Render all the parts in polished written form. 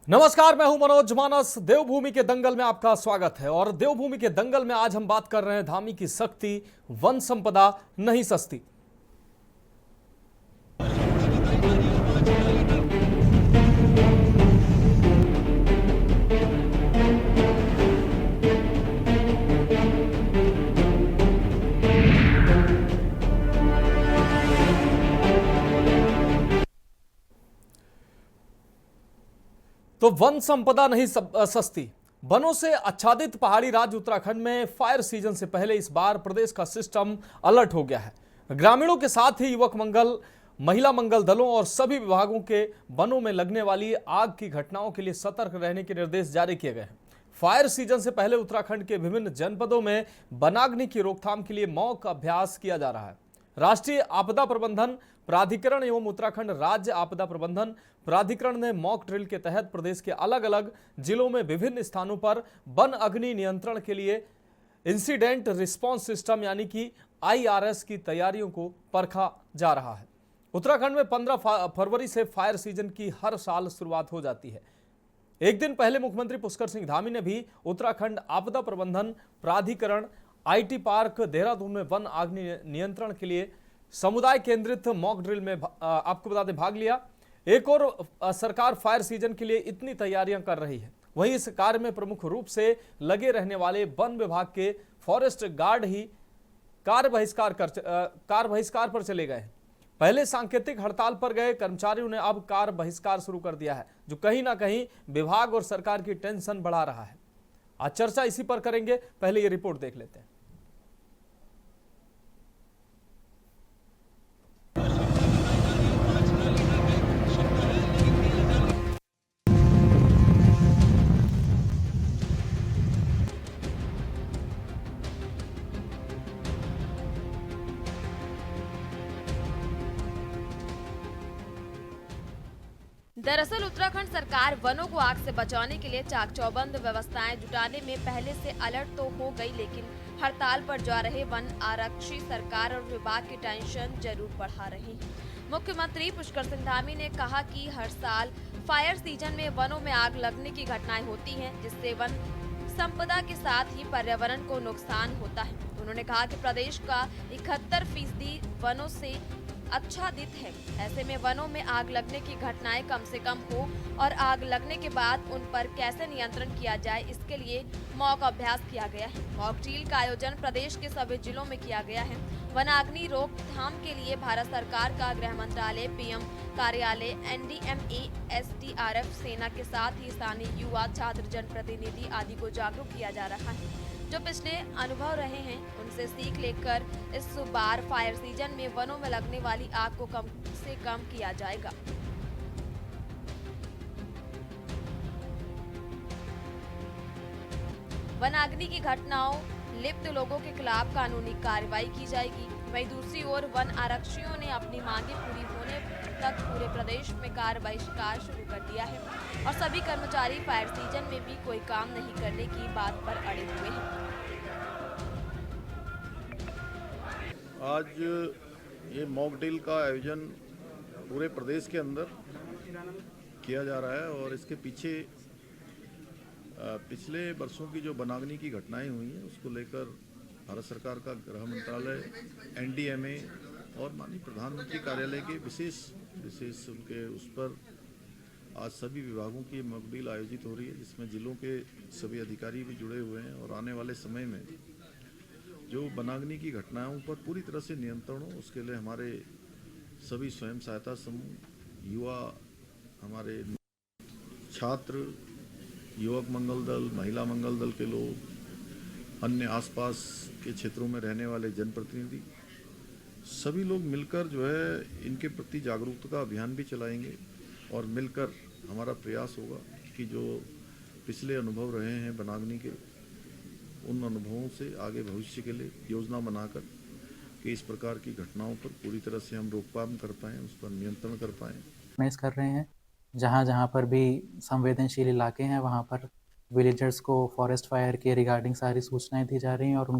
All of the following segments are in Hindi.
नमस्कार, मैं हूं मनोज मानस। देवभूमि के दंगल में आपका स्वागत है। और देवभूमि के दंगल में आज हम बात कर रहे हैं धामी की शक्ति, वन संपदा नहीं सस्ती। तो वन संपदा नहीं सस्ती। वनों से आच्छादित पहाड़ी राज्य उत्तराखंड में फायर सीजन से पहले इस बार प्रदेश का सिस्टम अलर्ट हो गया है। ग्रामीणों के साथ ही युवक मंगल, महिला मंगल दलों और सभी विभागों के वनों में लगने वाली आग की घटनाओं के लिए सतर्क रहने के निर्देश जारी किए गए हैं। फायर सीजन से पहले उत्तराखंड के विभिन्न जनपदों में वनाग्नि की रोकथाम के लिए मॉक अभ्यास किया जा रहा है। राष्ट्रीय आपदा प्रबंधन प्राधिकरण एवं उत्तराखंड राज्य आपदा प्रबंधन प्राधिकरण ने मॉक ड्रिल के तहत प्रदेश के अलग अलग जिलों में विभिन्न स्थानों पर वन अग्नि नियंत्रण के लिए इंसिडेंट रिस्पांस सिस्टम यानी कि IRS की तैयारियों को परखा जा रहा है। उत्तराखंड में 15 फरवरी से फायर सीजन की हर साल शुरुआत हो जाती है। एक दिन पहले मुख्यमंत्री पुष्कर सिंह धामी ने भी उत्तराखंड आपदा प्रबंधन प्राधिकरण IT पार्क देहरादून में वन अग्नि नियंत्रण के लिए समुदाय केंद्रित मॉक ड्रिल में आपको बता दें भाग लिया। एक और सरकार फायर सीजन के लिए इतनी तैयारियां कर रही है, वहीं इस कार्य में प्रमुख रूप से लगे रहने वाले वन विभाग के फॉरेस्ट गार्ड ही कार बहिष्कार पर चले गए हैं। पहले सांकेतिक हड़ताल पर गए कर्मचारियों ने अब कार बहिष्कार शुरू कर दिया है, जो कहीं ना कहीं विभाग और सरकार की टेंशन बढ़ा रहा है। आज चर्चा इसी पर करेंगे। पहले ये रिपोर्ट देख लेते हैं। दरअसल उत्तराखंड सरकार वनों को आग से बचाने के लिए चाक चौबंद व्यवस्थाएं जुटाने में पहले से अलर्ट तो हो गई, लेकिन हड़ताल पर जा रहे वन आरक्षी सरकार और विभाग की टेंशन जरूर बढ़ा रही है। मुख्यमंत्री पुष्कर सिंह धामी ने कहा कि हर साल फायर सीजन में वनों में आग लगने की घटनाएं होती हैं, जिससे वन संपदा के साथ ही पर्यावरण को नुकसान होता है। उन्होंने कहा कि प्रदेश का 71% वनों से आच्छादित है। ऐसे में वनों में आग लगने की घटनाएं कम से कम हो और आग लगने के बाद उन पर कैसे नियंत्रण किया जाए, इसके लिए मॉक अभ्यास किया गया है। मॉक ड्रिल का आयोजन प्रदेश के सभी जिलों में किया गया है। वनाग्नि रोकथाम के लिए भारत सरकार का गृह मंत्रालय, PM कार्यालय, NDMA, SDRF, सेना के साथ ही स्थानीय युवा, छात्र, जनप्रतिनिधि आदि को जागरूक किया जा रहा है। जो पिछले अनुभव रहे हैं उनसे सीख लेकर इस बार फायर सीजन में वनों में लगने वाली आग को कम से कम किया जाएगा। वनाग्नि की घटनाओं लिप्त लोगों के खिलाफ कानूनी कार्रवाई की जाएगी। वहीं दूसरी ओर वन आरक्षियों ने अपनी मांगे पूरी होने तक पूरे प्रदेश में कार बहिष्कार शुरू कर दिया है और सभी कर्मचारी फायर सीजन में भी कोई काम नहीं करने की बात पर अड़े हुए हैं। आज ये मॉक ड्रिल का आयोजन पूरे प्रदेश के अंदर किया जा रहा है और इसके पीछे पिछले वर्षों की जो वनाग्नि की घटनाएं हुई हैं उसको लेकर भारत सरकार का गृह मंत्रालय, NDMA और माननीय प्रधानमंत्री कार्यालय के विशेष उनके उस पर आज सभी विभागों की मॉक ड्रिल आयोजित हो रही है, जिसमें जिलों के सभी अधिकारी भी जुड़े हुए हैं और आने वाले समय में जो वनाग्नि की घटनाओं पर पूरी तरह से नियंत्रण हो, उसके लिए हमारे सभी स्वयं सहायता समूह, युवा, हमारे छात्र, युवक मंगल दल, महिला मंगल दल के लोग, अन्य आसपास के क्षेत्रों में रहने वाले जनप्रतिनिधि, सभी लोग मिलकर जो है इनके प्रति जागरूकता का अभियान भी चलाएंगे और मिलकर हमारा प्रयास होगा कि जो पिछले अनुभव रहे हैं वनाग्नि के, उन अनुभवों से आगे भविष्य के लिए योजना बनाकर कि इस प्रकार की घटनाओं पर पूरी तरह से हम रोकथाम कर पाएँ, उस पर नियंत्रण कर पाएँ। ऑर्गेनाइज कर रहे हैं। जहाँ जहाँ पर भी संवेदनशील इलाके हैं वहाँ पर विलेजर्स को फॉरेस्ट फायर के रिगार्डिंग सारी सूचनाएं दी जा रही हैं और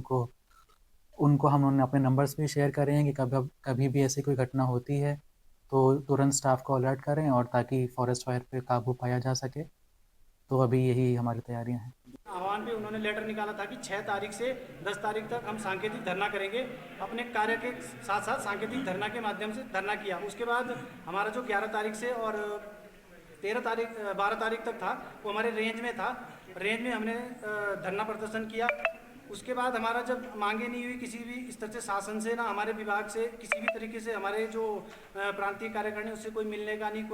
उनको हम अपने नंबर्स भी शेयर कर रहे हैं कि कभी भी ऐसी कोई घटना होती है तो तुरंत स्टाफ को अलर्ट करें और ताकि फॉरेस्ट फायर पे काबू पाया जा सके। तो अभी यही हमारी तैयारियां हैं। आह्वान पे उन्होंने लेटर निकाला था कि 6 तारीख से 10 तारीख तक हम सांकेतिक धरना करेंगे। अपने कार्य के साथ साथ सांकेतिक धरना के माध्यम से धरना किया। उसके बाद हमारा जो 11 तारीख से और 12 तारीख तक था वो हमारे रेंज में था। रेंज में हमने धरना प्रदर्शन किया। उसके बाद हमारा जब मांगे नहीं हुई किसी भी स्तर से, शासन से, ना हमारे विभाग से, किसी भी तरीके से हमारे जो प्रांतीय कार्यकारिणी उससे कोई मिलने का नहीं,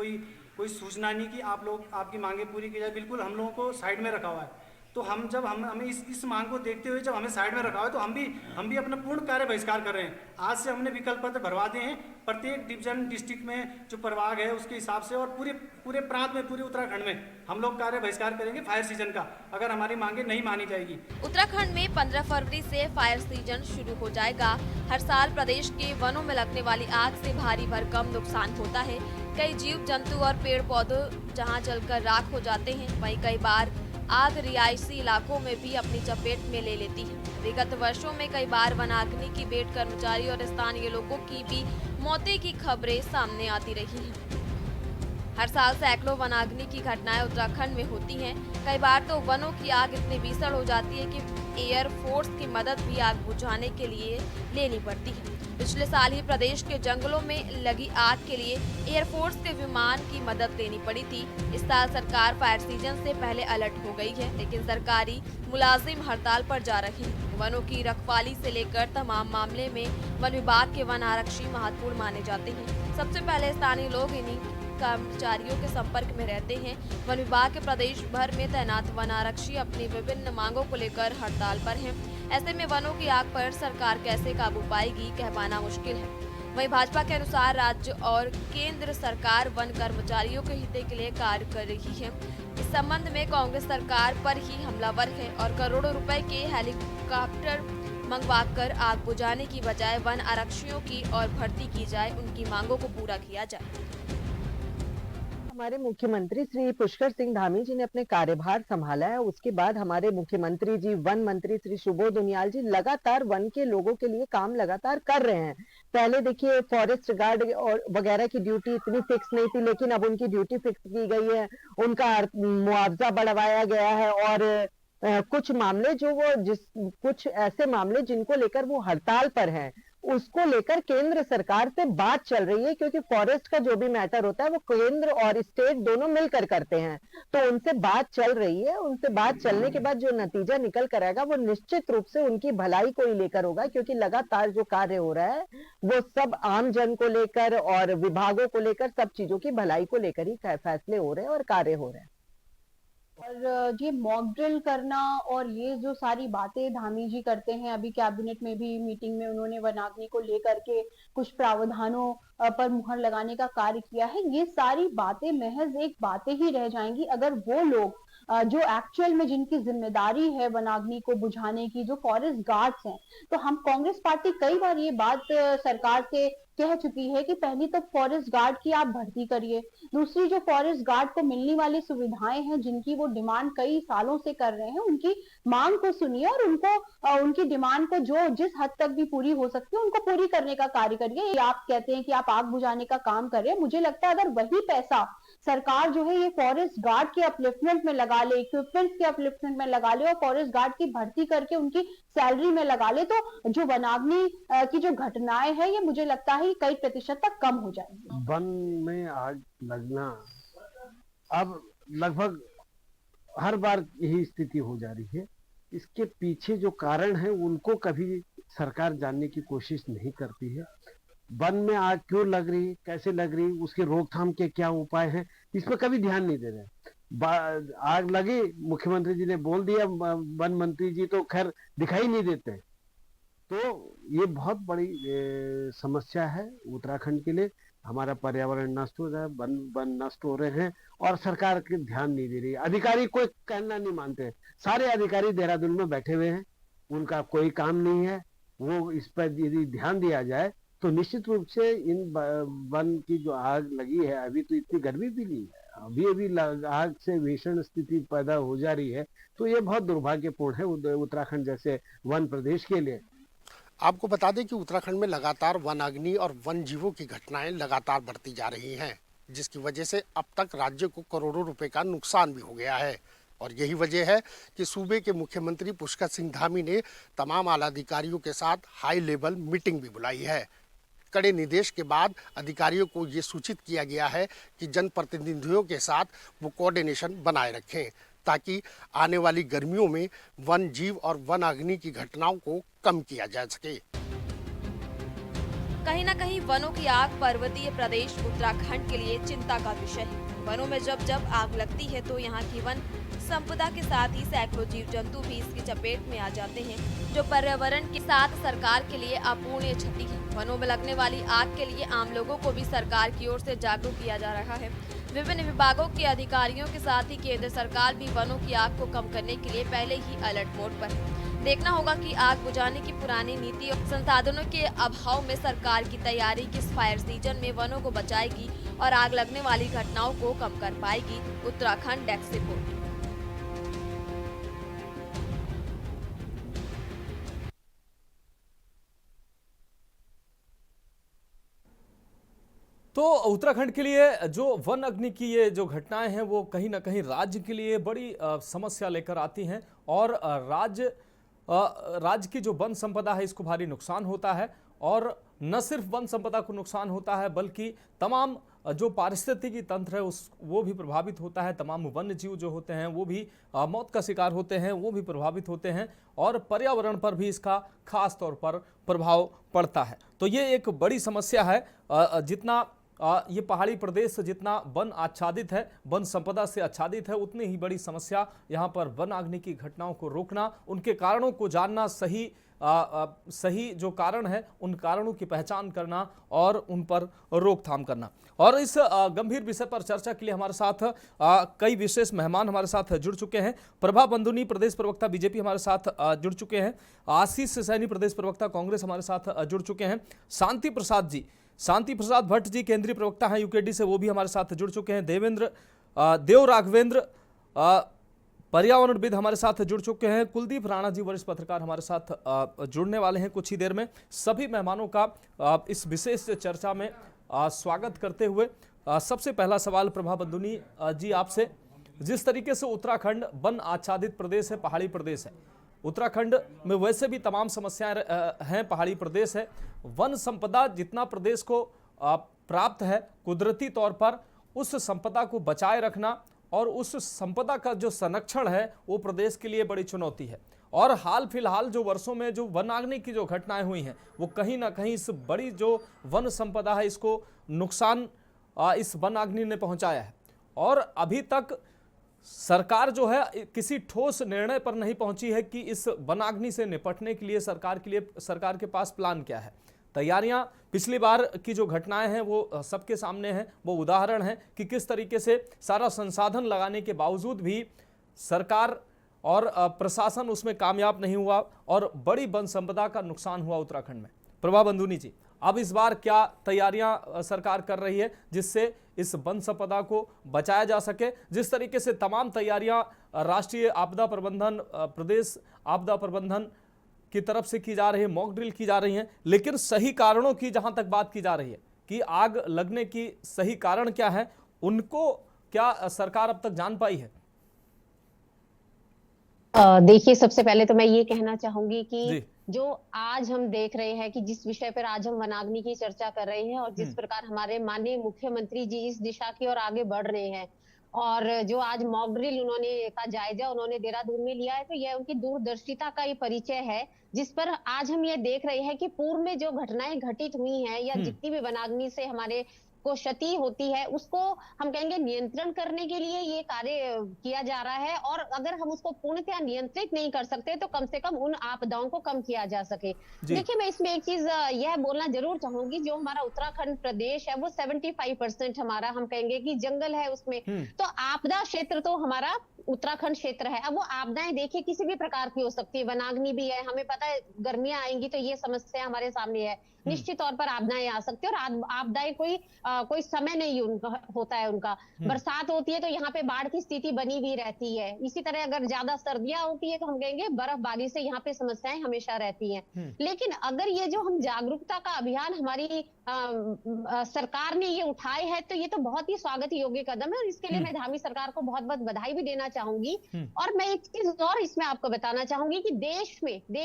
कोई सूचना नहीं कि आप लोग आपकी मांगे पूरी की जाए। बिल्कुल हम लोगों को साइड में रखा हुआ है। तो हमें इस मांग को देखते हुए जब हमें साइड में रखा हुआ है तो हम भी अपना पूर्ण कार्य बहिष्कार कर रहे हैं। आज से हमने विकल्प पत्र भरवा दिए हैं प्रत्येक डिवीजन डिस्ट्रिक्ट में जो प्रभाग है उसके हिसाब से, और पूरे प्रांत में, पूरे उत्तराखंड में हम लोग कार्य बहिष्कार करेंगे फायर सीजन का, अगर हमारी मांगे नहीं मानी जाएगी। उत्तराखंड में 15 फरवरी से फायर सीजन शुरू हो जाएगा। हर साल प्रदेश के वनों में लगने वाली आग से भारी भरकम नुकसान होता है। कई जीव जंतु और पेड़ पौधे जहां जलकर राख हो जाते हैं, वहीं कई बार आग रिहायशी इलाकों में भी अपनी चपेट में ले लेती है। विगत वर्षों में कई बार वनाग्नि की बेट कर्मचारी और स्थानीय लोगों की भी मौतें की खबरें सामने आती रही हैं। हर साल सैकड़ों वनाग्नि की घटनाएं उत्तराखंड में होती हैं। कई बार तो वनों की आग इतनी भीषण हो जाती है कि एयरफोर्स की मदद भी आग बुझाने के लिए लेनी पड़ती है। पिछले साल ही प्रदेश के जंगलों में लगी आग के लिए एयरफोर्स के विमान की मदद लेनी पड़ी थी। इस साल सरकार फायर सीजन से पहले अलर्ट हो गई है, लेकिन सरकारी मुलाजिम हड़ताल पर जा रहे हैं। वनों की रखवाली से लेकर तमाम मामले में वन विभाग के वन आरक्षी महत्वपूर्ण माने जाते हैं। सबसे पहले स्थानीय लोग इन्हीं कर्मचारियों के संपर्क में रहते हैं। वन विभाग के प्रदेश भर में तैनात वन आरक्षी अपनी विभिन्न मांगों को लेकर हड़ताल पर हैं। ऐसे में वनों की आग पर सरकार कैसे काबू पाएगी, कह पाना मुश्किल है। वहीं भाजपा के अनुसार राज्य और केंद्र सरकार वन कर्मचारियों के हित के लिए कार्य कर रही है। इस संबंध में कांग्रेस सरकार पर ही हमलावर है और करोड़ों रुपए के हेलीकॉप्टर मंगवाकर आग बुझाने की बजाय वन आरक्षियों की और भर्ती की जाए, उनकी मांगों को पूरा किया जाए। हमारे मुख्यमंत्री श्री पुष्कर सिंह धामी जी ने अपने कार्यभार संभाला है, उसके बाद हमारे मुख्यमंत्री जी, वन मंत्री श्री सुबोध उनियाल जी लगातार वन के लोगों के लिए काम लगातार कर रहे हैं। पहले देखिए फॉरेस्ट गार्ड और वगैरह की ड्यूटी इतनी फिक्स नहीं थी, लेकिन अब उनकी ड्यूटी फिक्स की गई है, उनका मुआवजा बढ़वाया गया है। और कुछ मामले कुछ ऐसे मामले जिनको लेकर वो हड़ताल पर हैं, उसको लेकर केंद्र सरकार से बात चल रही है, क्योंकि फॉरेस्ट का जो भी मैटर होता है वो केंद्र और स्टेट दोनों मिलकर करते हैं। तो उनसे बात चल रही है। उनसे बात चलने के बाद जो नतीजा निकल कर आएगा वो निश्चित रूप से उनकी भलाई को ही लेकर होगा, क्योंकि लगातार जो कार्य हो रहा है वो सब आम जन को लेकर और विभागों को लेकर, सब चीजों की भलाई को लेकर ही फैसले हो रहे हैं और कार्य हो रहे हैं। और ये मॉक ड्रिल करना और ये जो सारी बातें धामी जी करते हैं, अभी कैबिनेट में भी मीटिंग में उन्होंने वनाग्नि को लेकर के कुछ प्रावधानों पर मुहर लगाने का कार्य किया है। ये सारी बातें महज एक बातें ही रह जाएंगी अगर वो लोग जो एक्चुअल में जिनकी जिम्मेदारी है वनाग्नि को बुझाने की, जो फॉरेस्ट गार्ड्स हैं। तो हम कांग्रेस पार्टी कई बार ये बात सरकार से कह चुकी है कि पहली तो फॉरेस्ट गार्ड की आप भर्ती करिए, दूसरी जो फॉरेस्ट गार्ड को मिलने वाली सुविधाएं हैं जिनकी वो डिमांड कई सालों से कर रहे हैं, उनकी मांग को सुनिए और उनको उनकी डिमांड को जो जिस हद तक भी पूरी हो सकती है उनको पूरी करने का कार्य करिए। आप कहते हैं कि आप आग बुझाने का काम करें, मुझे लगता है अगर वही पैसा सरकार जो है ये फॉरेस्ट गार्ड के अपलिफ्टमेंट में लगा ले, इक्विपमेंट्स के अपलिफ्टमेंट में लगा ले और फॉरेस्ट गार्ड की भर्ती करके उनकी सैलरी में लगा ले, तो जो वनाग्नि की जो घटनाएं हैं ये मुझे लगता है कई प्रतिशत तक कम हो जाएंगी। वन में आग लगना अब लगभग हर बार यही स्थिति हो जा रही है। इसके पीछे जो कारण है उनको कभी सरकार जानने की कोशिश नहीं करती है। वन में आग क्यों लग रही, कैसे लग रही, उसके रोकथाम के क्या उपाय हैं, इस पर कभी ध्यान नहीं दे रहे। आग लगी, मुख्यमंत्री जी ने बोल दिया, वन मंत्री जी तो खैर दिखाई नहीं देते। तो ये बहुत बड़ी समस्या है उत्तराखंड के लिए। हमारा पर्यावरण नष्ट हो रहा है, वन नष्ट हो रहे हैं और सरकार के ध्यान नहीं दे रही। अधिकारी कोई कहना नहीं मानते, सारे अधिकारी देहरादून में बैठे हुए हैं, उनका कोई काम नहीं है। वो इस पर यदि ध्यान दिया जाए तो निश्चित रूप से इन वन की जो आग लगी है, अभी तो इतनी गर्मी भी नहीं है, अभी आग से भीषण स्थिति पैदा हो जा रही है, तो ये बहुत दुर्भाग्यपूर्ण है उत्तराखंड जैसे वन प्रदेश के लिए। आपको बता दें कि उत्तराखंड में लगातार वनाग्नि और वन जीवों की घटनाएं लगातार बढ़ती जा रही हैं, जिसकी वजह से अब तक राज्य को करोड़ों रुपए का नुकसान भी हो गया है। और यही वजह है कि सूबे के मुख्यमंत्री पुष्कर सिंह धामी ने तमाम आला अधिकारियों के साथ हाई लेवल मीटिंग भी बुलाई है। कड़े निर्देश के बाद अधिकारियों को ये सूचित किया गया है कि जनप्रतिनिधियों के साथ वो कोऑर्डिनेशन बनाए रखें ताकि आने वाली गर्मियों में वन जीव और वन अग्नि की घटनाओं को कम किया जा सके। कहीं न कहीं वनों की आग पर्वतीय प्रदेश उत्तराखंड के लिए चिंता का विषय है। वनों में जब जब आग लगती है तो यहाँ की वन संपदा के साथ ही सैकड़ों जीव जंतु भी इसकी चपेट में आ जाते हैं, जो पर्यावरण के साथ सरकार के लिए अपूर्णीय क्षति है। वनों में लगने वाली आग के लिए आम लोगों को भी सरकार की ओर से जागरूक किया जा रहा है। विभिन्न विभागों के अधिकारियों के साथ ही केंद्र सरकार भी वनों की आग को कम करने के लिए पहले ही अलर्ट मोड पर है। देखना होगा कि आग बुझाने की पुरानी नीति और संसाधनों के अभाव में सरकार की तैयारी किस फायर सीजन में वनों को बचाएगी और आग लगने वाली घटनाओं को कम कर पाएगी। Uttarakhand desk report. तो उत्तराखंड के लिए जो वन अग्नि की ये जो घटनाएं हैं वो कहीं ना कहीं राज्य के लिए बड़ी समस्या लेकर आती हैं और राज्य की जो वन संपदा है इसको भारी नुकसान होता है। और न सिर्फ वन संपदा को नुकसान होता है बल्कि तमाम जो पारिस्थितिकी तंत्र है वो भी प्रभावित होता है। तमाम वन्य जीव जो होते हैं वो भी मौत का शिकार होते हैं, वो भी प्रभावित होते हैं और पर्यावरण पर भी इसका खास तौर पर प्रभाव पड़ता है। तो ये एक बड़ी समस्या है। जितना ये पहाड़ी प्रदेश जितना वन आच्छादित है, वन संपदा से आच्छादित है, उतनी ही बड़ी समस्या यहाँ पर वन अग्नि की घटनाओं को रोकना, उनके कारणों को जानना, सही जो कारण है उन कारणों की पहचान करना और उन पर रोकथाम करना। और इस गंभीर विषय पर चर्चा के लिए हमारे साथ कई विशेष मेहमान हमारे साथ जुड़ चुके हैं। प्रभा बंदुनी प्रदेश प्रवक्ता बीजेपी हमारे साथ जुड़ चुके हैं। आशीष सैनी प्रदेश प्रवक्ता कांग्रेस हमारे साथ जुड़ चुके हैं। शांति प्रसाद भट्ट जी केंद्रीय प्रवक्ता हैं यूकेडी से, वो भी हमारे साथ जुड़ चुके हैं। देव राघवेंद्र पर्यावरणविद हमारे साथ जुड़ चुके हैं। कुलदीप राणा जी वरिष्ठ पत्रकार हमारे साथ जुड़ने वाले हैं कुछ ही देर में। सभी मेहमानों का इस विशेष चर्चा में स्वागत करते हुए सबसे पहला सवाल प्रभा बंदुनी जी आपसे, जिस तरीके से उत्तराखंड वन आच्छादित प्रदेश है, पहाड़ी प्रदेश है, उत्तराखंड में वैसे भी तमाम समस्याएं हैं, पहाड़ी प्रदेश है, वन संपदा जितना प्रदेश को प्राप्त है कुदरती तौर पर, उस संपदा को बचाए रखना और उस संपदा का जो संरक्षण है वो प्रदेश के लिए बड़ी चुनौती है। और हाल फिलहाल जो वर्षों में जो वनाग्नि की जो घटनाएं हुई हैं वो कहीं ना कहीं इस बड़ी जो वन संपदा है इसको नुकसान इस वनाग्नि ने पहुंचाया है। और अभी तक सरकार जो है किसी ठोस निर्णय पर नहीं पहुंची है कि इस वनाग्नि से निपटने के लिए सरकार के पास प्लान क्या है। तैयारियां पिछली बार की जो घटनाएं हैं वो सबके सामने हैं, वो उदाहरण है कि किस तरीके से सारा संसाधन लगाने के बावजूद भी सरकार और प्रशासन उसमें कामयाब नहीं हुआ और बड़ी वन संपदा का नुकसान हुआ उत्तराखंड में। प्रभा बंदुनी जी, अब इस बार क्या तैयारियां सरकार कर रही है जिससे इस वन संपदा को बचाया जा सके? जिस तरीके से तमाम तैयारियां राष्ट्रीय आपदा प्रबंधन, प्रदेश आपदा प्रबंधन की तरफ से की जा रही है, मॉक ड्रिल की जा रही है, लेकिन सही कारणों की जहां तक बात की जा रही है कि आग लगने की सही कारण क्या है, उनको क्या सरकार अब तक जान पाई है? देखिए, सबसे पहले तो मैं ये कहना चाहूंगी कि जो आज हम देख रहे हैं कि जिस विषय पर आज हम वनाग्नि की चर्चा कर रहे हैं और जिस प्रकार हमारे माननीय मुख्यमंत्री जी इस दिशा की ओर आगे बढ़ रहे हैं और जो आज मॉक ड्रिल का जायजा उन्होंने देहरादून में लिया है, तो यह उनकी दूरदर्शिता का ये परिचय है, जिस पर आज हम ये देख रहे हैं कि पूर्व में जो घटनाएं घटित हुई हैं या जितनी भी वनाग्नि से हमारे को क्षति होती है उसको हम कहेंगे नियंत्रण करने के लिए ये कार्य किया जा रहा है। और अगर हम उसको पूर्णतः नियंत्रित नहीं कर सकते तो कम से कम उन आपदाओं को कम किया जा सके। देखिए, मैं इसमें एक चीज यह बोलना जरूर चाहूंगी, जो हमारा उत्तराखंड प्रदेश है वो 75% हमारा हम कहेंगे कि जंगल है उसमें, तो आपदा क्षेत्र तो हमारा उत्तराखंड क्षेत्र है। अब वो आपदाएं देखिए किसी भी प्रकार की हो सकती है, वनाग्नि भी है, हमें पता है गर्मियां आएंगी तो ये समस्या हमारे सामने है, निश्चित तौर पर आपदाएं आ सकती है। और आपदाएं कोई समय नहीं होता है उनका। बरसात होती है तो यहाँ पे बाढ़ की स्थिति बनी हुई रहती है। इसी तरह अगर ज्यादा सर्दियां होती है तो हम कहेंगे बर्फबारी से यहाँ पे समस्याएं हमेशा रहती हैं। लेकिन अगर ये जो हम जागरूकता का अभियान हमारी सरकार ने ये उठाए है तो ये तो बहुत ही स्वागत योग्य कदम है और इसके लिए मैं धामी सरकार को बहुत बहुत बधाई भी देना चाहूंगी। और मैं एक चीज और इसमें आपको बताना चाहूंगी कि देश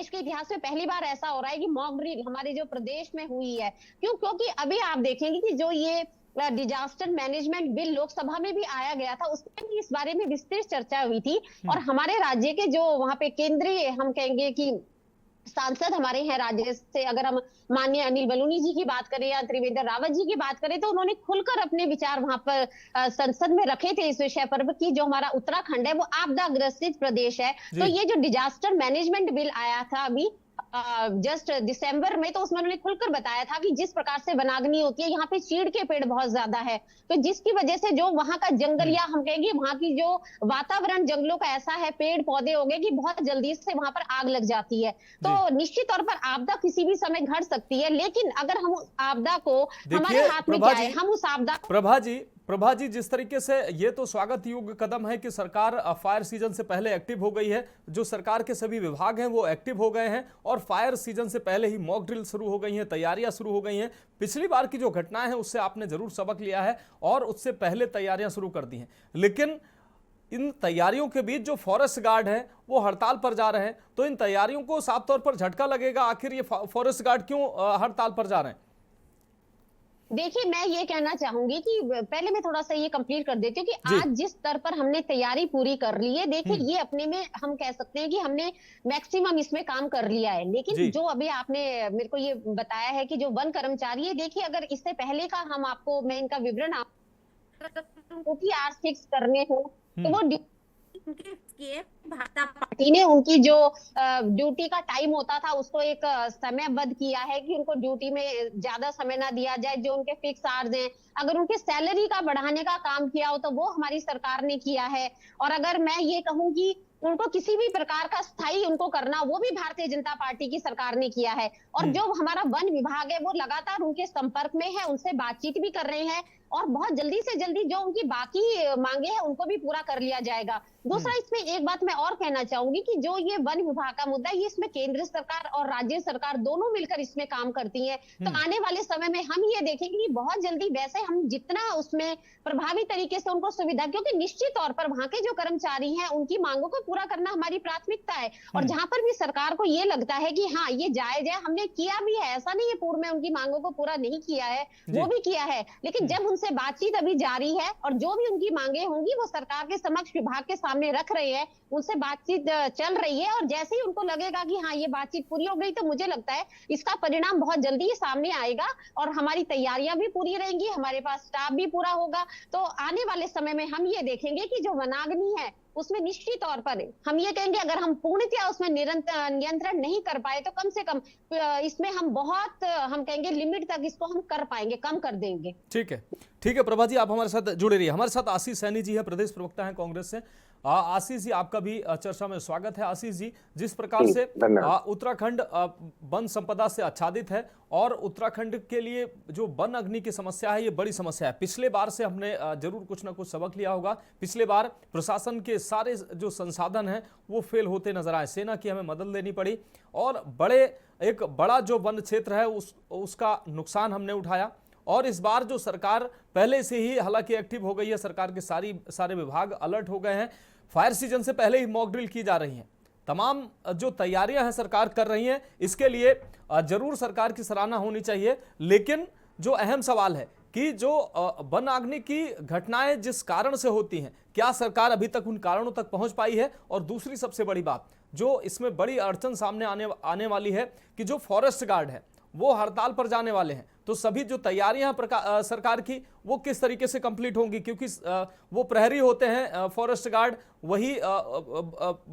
के इतिहास में पहली बार ऐसा हो रहा है कि मॉक ड्रिल हमारे जो प्रदेश में हुई है। क्योंकि अभी आप देखेंगे कि जो ये डिजास्टर मैनेजमेंट बिल लोकसभा में भी आया गया था, उसमें भी इस बारे में विस्तृत चर्चा हुई थी। और हमारे राज्य के जो वहां पे केंद्रीय हम कहेंगे कि सांसद हमारे हैं राज्य से, अगर हम माननीय अनिल बलूनी जी की बात करें या त्रिवेंद्र रावत जी की बात करें, तो उन्होंने खुलकर अपने विचार वहां पर संसद में रखे थे इस विषय पर कि जो हमारा उत्तराखंड है वो आपदा ग्रसित प्रदेश है। तो ये जो डिजास्टर मैनेजमेंट बिल आया था अभी जस्ट दिसंबर में, तो उसमें उन्होंने खुलकर बताया था कि जिस प्रकार से वनाग्नि होती है, यहाँ पे चीड़ के पेड़ बहुत ज्यादा है, तो जिसकी वजह से जो वहां का जंगल या हम कहेंगे वहां की जो वातावरण जंगलों का ऐसा है, पेड़ पौधे हो गए कि बहुत जल्दी से वहां पर आग लग जाती है। तो निश्चित तौर पर आपदा किसी भी समय घट सकती है, लेकिन अगर हम आपदा को हमारे हाथ में क्या है, हम उस आपदा प्रभा जी, जिस तरीके से ये तो स्वागत योग्य कदम है कि सरकार फायर सीजन से पहले एक्टिव हो गई है, जो सरकार के सभी विभाग हैं वो एक्टिव हो गए हैं और फायर सीजन से पहले ही मॉक ड्रिल शुरू हो गई हैं, तैयारियां शुरू हो गई हैं। पिछली बार की जो घटनाएं हैं उससे आपने जरूर सबक लिया है और उससे पहले तैयारियां शुरू कर दी हैं, लेकिन इन तैयारियों के बीच जो फॉरेस्ट गार्ड हैं वो हड़ताल पर जा रहे हैं, तो इन तैयारियों को साफ तौर पर झटका लगेगा। आखिर ये फॉरेस्ट गार्ड क्यों हड़ताल पर जा रहे हैं? देखिए, मैं ये कहना चाहूंगी कि पहले मैं थोड़ा सा ये कंप्लीट कर देती हूँ कि आज जिस स्तर पर हमने तैयारी पूरी कर ली है, देखिए ये अपने में हम कह सकते हैं कि हमने मैक्सिमम इसमें काम कर लिया है। लेकिन जो अभी आपने मेरे को ये बताया है कि जो वन कर्मचारी है, देखिए अगर इससे पहले का हम आपको मैं इनका विवरण R6 करने हो तो वो भाजपा पार्टी ने उनकी जो ड्यूटी का टाइम होता था उसको एक समयबद्ध किया है कि उनको ड्यूटी में ज्यादा समय ना दिया जाए। जो उनके फिक्स आवर्स हैं, अगर उनके सैलरी का बढ़ाने का काम किया हो तो वो हमारी सरकार ने किया है। और अगर मैं ये कहूँ कि उनको किसी भी प्रकार का स्थायी उनको करना, वो भी भारतीय जनता पार्टी की सरकार ने किया है। और जो हमारा वन विभाग है वो लगातार उनके संपर्क में है, उनसे बातचीत भी कर रहे हैं और बहुत जल्दी से जल्दी जो उनकी बाकी मांगे हैं उनको भी पूरा कर लिया जाएगा। दूसरा, इसमें एक बात मैं और कहना चाहूंगी कि जो ये वन विभाग का मुद्दा है, ये इसमें केंद्र सरकार और राज्य सरकार दोनों मिलकर इसमें काम करती है। तो आने वाले समय में हम ये देखेंगे कि बहुत जल्दी वैसे हम जितना उसमें प्रभावी तरीके से उनको सुविधा, क्योंकि निश्चित तौर पर वहां के जो कर्मचारी हैं उनकी मांगों को पूरा करना हमारी प्राथमिकता है। और जहां पर भी सरकार को ये लगता है कि हाँ ये जायज है, हमने किया भी है, ऐसा नहीं है पूर्व में उनकी मांगों को पूरा नहीं किया है, वो भी किया है। लेकिन जब उनसे बातचीत अभी जारी है और जो भी उनकी मांगे होंगी वो सरकार के समक्ष विभाग के सामने रख रहे हैं, उनसे बातचीत चल रही है। और जैसे ही उनको लगेगा कि हाँ ये बातचीत पूरी हो गई, तो मुझे लगता है इसका परिणाम बहुत जल्दी सामने आएगा और हमारी तैयारियां भी पूरी रहेंगी, हमारे पास स्टाफ भी पूरा होगा। तो आने वाले समय में हम ये देखेंगे कि जो वनाग्नि है उसमें निश्चित तौर पर हम ये कहेंगे, अगर हम पूर्णतया उसमें नियंत्रण नहीं कर पाए तो कम से कम इसमें हम बहुत हम कहेंगे लिमिट तक इसको हम कर पाएंगे, कम कर देंगे। ठीक है प्रभा जी, आप हमारे साथ जुड़े रहिए। हमारे साथ आशीष सैनी जी है, प्रदेश प्रवक्ता है कांग्रेस से। आशीष जी, आपका भी चर्चा में स्वागत है। आशीष जी, जिस प्रकार से उत्तराखंड वन संपदा से आच्छादित है और उत्तराखंड के लिए जो वन अग्नि की समस्या है ये बड़ी समस्या है। पिछले बार से हमने जरूर कुछ ना कुछ सबक लिया होगा। पिछले बार प्रशासन के सारे जो संसाधन हैं वो फेल होते नजर आए, सेना की हमें मदद लेनी पड़ी और एक बड़ा जो वन क्षेत्र है उसका नुकसान हमने उठाया। और इस बार जो सरकार पहले से ही हालांकि एक्टिव हो गई है, सरकार के सारे विभाग अलर्ट हो गए हैं, फायर सीजन से पहले ही मॉक ड्रिल की जा रही हैं, तमाम जो तैयारियां हैं सरकार कर रही हैं, इसके लिए जरूर सरकार की सराहना होनी चाहिए। लेकिन जो अहम सवाल है कि जो वन अग्नि की घटनाएं जिस कारण से होती हैं, क्या सरकार अभी तक उन कारणों तक पहुंच पाई है? और दूसरी सबसे बड़ी बात जो इसमें बड़ी अड़चन सामने आने वाली है कि जो फॉरेस्ट गार्ड है वो हड़ताल पर जाने वाले हैं, तो सभी जो तैयारियां सरकार की वो किस तरीके से कंप्लीट होंगी? क्योंकि वो प्रहरी होते हैं फॉरेस्ट गार्ड, वही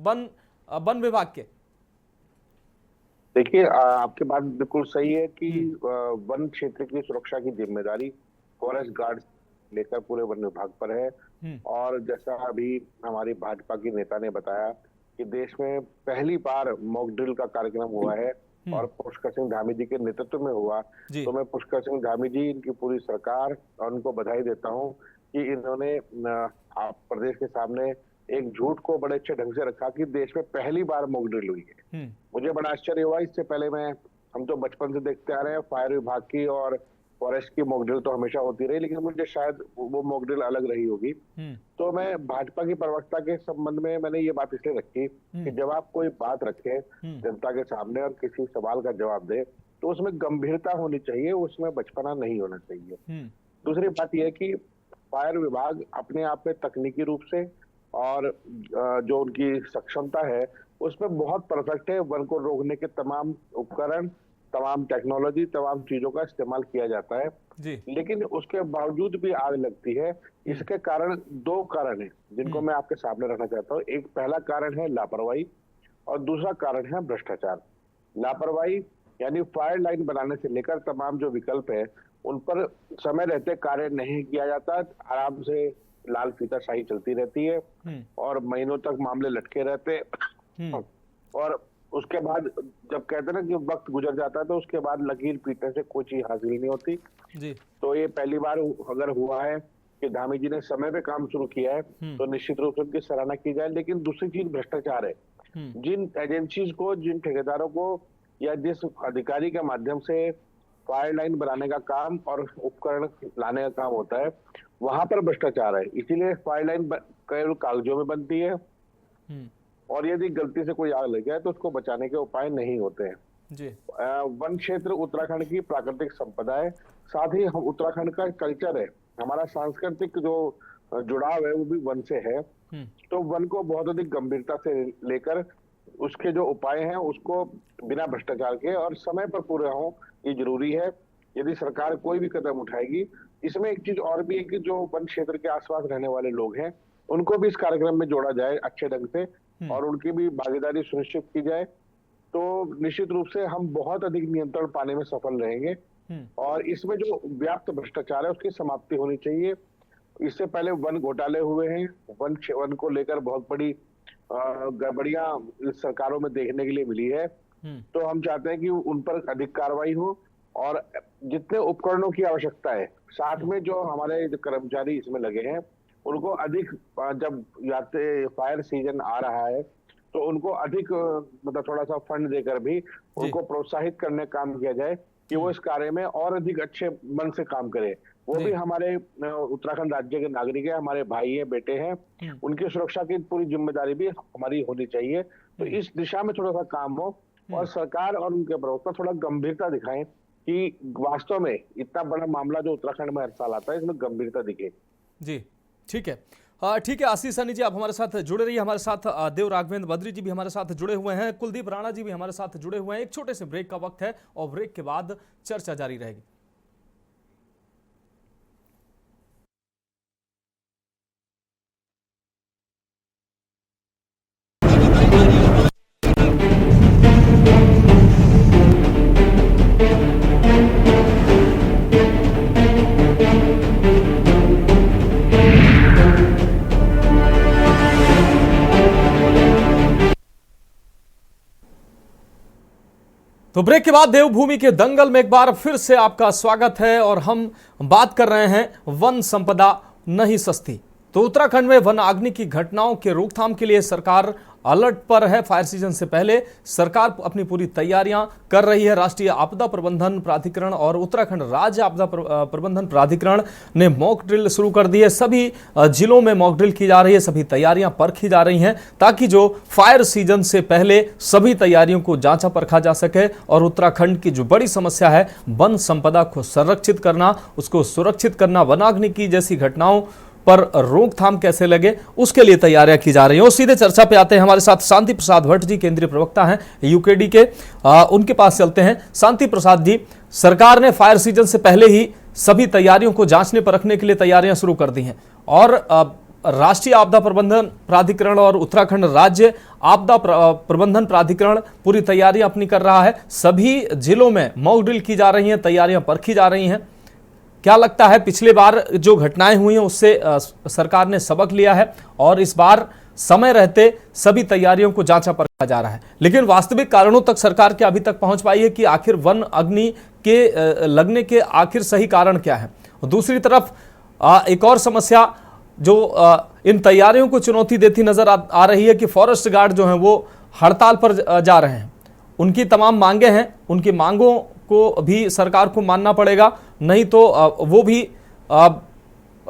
वन विभाग के। देखिए, आपकी बात बिल्कुल सही है कि वन क्षेत्र की सुरक्षा की जिम्मेदारी फॉरेस्ट गार्ड लेकर पूरे वन विभाग पर है। और जैसा अभी हमारी भाजपा की नेता ने बताया कि देश में पहली बार मॉक ड्रिल का कार्यक्रम हुआ है और पुष्कर सिंह धामी जी के नेतृत्व में हुआ, तो मैं पुष्कर सिंह धामी जी, इनकी पूरी सरकार और उनको बधाई देता हूं कि इन्होंने प्रदेश के सामने एक झूठ को बड़े अच्छे ढंग से रखा कि देश में पहली बार मॉक ड्रिल हुई है। मुझे बड़ा आश्चर्य हुआ। इससे पहले हम तो बचपन से देखते आ रहे हैं फायर विभाग की और फॉरेस्ट की मॉक ड्रिल तो हमेशा होती रही, लेकिन मुझे शायद वो मॉक ड्रिल अलग रही होगी। तो मैं भाजपा की प्रवक्ता के संबंध में मैंने ये बात इसलिए रखी कि जब आप कोई बात रखें जनता के सामने और किसी सवाल का जवाब दे तो उसमें गंभीरता होनी चाहिए, उसमें बचपना नहीं होना चाहिए। दूसरी बात यह है कि फायर विभाग अपने आप में तकनीकी रूप से और जो उनकी सक्षमता है उसमें बहुत परफेक्ट है। वन को रोकने के तमाम उपकरण, तमाम टेक्नोलॉजी, तमाम चीजों का इस्तेमाल किया जाता है जी। लेकिन उसके बावजूद भी आग लगती है। इसके कारण दो कारण हैं जिनको मैं आपके सामने रखना चाहता हूँ। एक पहला कारण है लापरवाही और दूसरा कारण है भ्रष्टाचार। लापरवाही यानी फायर लाइन बनाने से लेकर तमाम जो विकल्प है उन पर समय रहते कार्य नहीं किया जाता, आराम से लाल फीताशाही चलती रहती है और महीनों तक मामले लटके रहते और उसके बाद जब कहते हैं ना कि वक्त गुजर जाता है तो उसके बाद लकीर पीटने से कोई चीज हासिल नहीं होती जी। तो ये पहली बार अगर हुआ है कि धामी जी ने समय पे काम शुरू किया है तो निश्चित रूप से उनकी सराहना की जाए। लेकिन दूसरी चीज भ्रष्टाचार है। जिन एजेंसीज को, जिन ठेकेदारों को या जिस अधिकारी के माध्यम से फायर लाइन बनाने का काम और उपकरण लाने का काम होता है वहां पर भ्रष्टाचार है। इसीलिए फायर लाइन केवल कागजों में बनती है और यदि गलती से कोई आग लग जाए तो उसको बचाने के उपाय नहीं होते हैं जी। वन क्षेत्र उत्तराखंड की प्राकृतिक संपदा है, साथ ही हम उत्तराखंड का कल्चर है, हमारा सांस्कृतिक जो जुड़ाव है वो भी वन से है। तो वन को बहुत अधिक गंभीरता से लेकर उसके जो उपाय हैं उसको बिना भ्रष्टाचार के और समय पर पूरे हों ये जरूरी है। यदि सरकार कोई भी कदम उठाएगी, इसमें एक चीज और भी है कि जो वन क्षेत्र के आसपास रहने वाले लोग हैं उनको भी इस कार्यक्रम में जोड़ा जाए अच्छे ढंग से और उनकी भी भागीदारी सुनिश्चित की जाए तो निश्चित रूप से हम बहुत अधिक नियंत्रण पाने में सफल रहेंगे और इसमें जो व्याप्त भ्रष्टाचार है उसकी समाप्ति होनी चाहिए। इससे पहले वन घोटाले हुए हैं, वन को लेकर बहुत बड़ी गड़बड़ियां सरकारों में देखने के लिए मिली है। तो हम चाहते हैं कि उन पर अधिक कार्रवाई हो और जितने उपकरणों की आवश्यकता है साथ में जो हमारे जो कर्मचारी इसमें लगे हैं उनको अधिक, जब याते फायर सीजन आ रहा है तो उनको अधिक मतलब थोड़ा सा फंड देकर भी उनको प्रोत्साहित करने का काम किया जाए कि वो इस कार्य में और अधिक अच्छे मन से काम करे। वो भी हमारे उत्तराखंड राज्य के नागरिक है, हमारे भाई है, बेटे हैं, उनकी सुरक्षा की पूरी जिम्मेदारी भी हमारी होनी चाहिए। तो इस दिशा में थोड़ा सा काम हो और सरकार और उनके प्रवक्ता थोड़ा गंभीरता दिखाएं कि वास्तव में इतना बड़ा मामला जो उत्तराखंड में हर साल आता है इसमें गंभीरता दिखे। जी ठीक है, ठीक है। आशीष सैनी जी आप हमारे साथ जुड़े रहिए। हमारे साथ देव राघवेंद्र बद्री जी भी हमारे साथ जुड़े हुए हैं, कुलदीप राणा जी भी हमारे साथ जुड़े हुए हैं। एक छोटे से ब्रेक का वक्त है और ब्रेक के बाद चर्चा जारी रहेगी। तो ब्रेक के बाद देवभूमि के दंगल में एक बार फिर से आपका स्वागत है और हम बात कर रहे हैं वन संपदा नहीं सस्ती। तो उत्तराखंड में वन आग्नि की घटनाओं के रोकथाम के लिए सरकार अलर्ट पर है। फायर सीजन से पहले सरकार अपनी पूरी तैयारियां कर रही है। राष्ट्रीय आपदा प्रबंधन प्राधिकरण और उत्तराखंड राज्य आपदा प्रबंधन प्राधिकरण ने मॉक ड्रिल शुरू कर दी है। सभी जिलों में मॉक ड्रिल की जा रही है, सभी तैयारियां परखी जा रही हैं ताकि जो फायर सीजन से पहले सभी तैयारियों को जांचा परखा जा सके और उत्तराखंड की जो बड़ी समस्या है वन संपदा को संरक्षित करना, उसको सुरक्षित करना, वनाग्नि की जैसी घटनाओं पर रोकथाम कैसे लगे उसके लिए तैयारियां की जा रही हैं। और सीधे चर्चा पे आते हैं। हमारे साथ शांति प्रसाद भट्ट जी केंद्रीय प्रवक्ता हैं यूकेडी के, उनके पास चलते हैं। शांति प्रसाद जी, सरकार ने फायर सीजन से पहले ही सभी तैयारियों को जांचने परखने के लिए तैयारियां शुरू कर दी हैं और राष्ट्रीय आपदा प्रबंधन प्राधिकरण और उत्तराखंड राज्य आपदा प्रबंधन प्राधिकरण पूरी तैयारियां अपनी कर रहा है। सभी जिलों में मॉक ड्रिल की जा रही हैं, तैयारियां परखी जा रही हैं। क्या लगता है पिछले बार जो घटनाएं हुई हैं उससे सरकार ने सबक लिया है और इस बार समय रहते सभी तैयारियों को जांचा परखा जा रहा है, लेकिन वास्तविक कारणों तक सरकार क्या अभी तक पहुंच पाई है कि आखिर वन अग्नि के लगने के आखिर सही कारण क्या है? दूसरी तरफ एक और समस्या जो इन तैयारियों को चुनौती देती नजर आ रही है कि फॉरेस्ट गार्ड जो हैं वो हड़ताल पर जा रहे हैं। उनकी तमाम मांगे हैं, उनकी मांगों को भी सरकार को मानना पड़ेगा, नहीं तो वो भी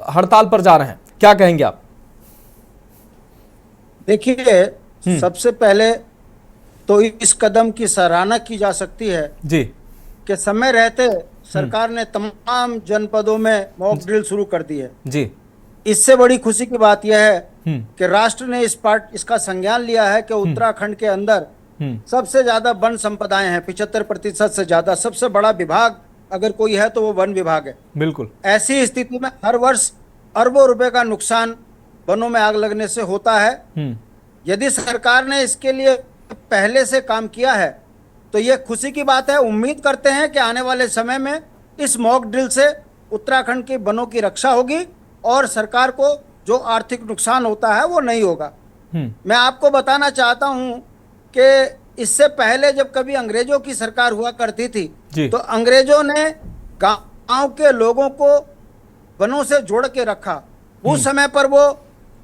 हड़ताल पर जा रहे हैं। क्या कहेंगे आप? देखिए, सबसे पहले तो इस कदम की सराहना की जा सकती है जी कि समय रहते सरकार ने तमाम जनपदों में मॉक ड्रिल शुरू कर दी है जी। इससे इससे बड़ी खुशी की बात यह है कि राष्ट्र ने इसका संज्ञान लिया है कि उत्तराखंड के अंदर सबसे ज्यादा वन संपदाएं हैं, 75% से ज्यादा। सबसे बड़ा विभाग अगर कोई है तो वो वन विभाग है। बिल्कुल। ऐसी स्थिति में हर वर्ष अरबों रुपए का नुकसान वनों में आग लगने से होता है। यदि सरकार ने इसके लिए पहले से काम किया है तो ये खुशी की बात है। उम्मीद करते हैं कि आने वाले समय में इस मॉक ड्रिल से उत्तराखंड के वनों की रक्षा होगी और सरकार को जो आर्थिक नुकसान होता है वो नहीं होगा। मैं आपको बताना चाहता हूं कि इससे पहले जब कभी अंग्रेजों की सरकार हुआ करती थी तो अंग्रेजों ने गांव के लोगों को वनों से जोड़ के रखा। उस समय पर वो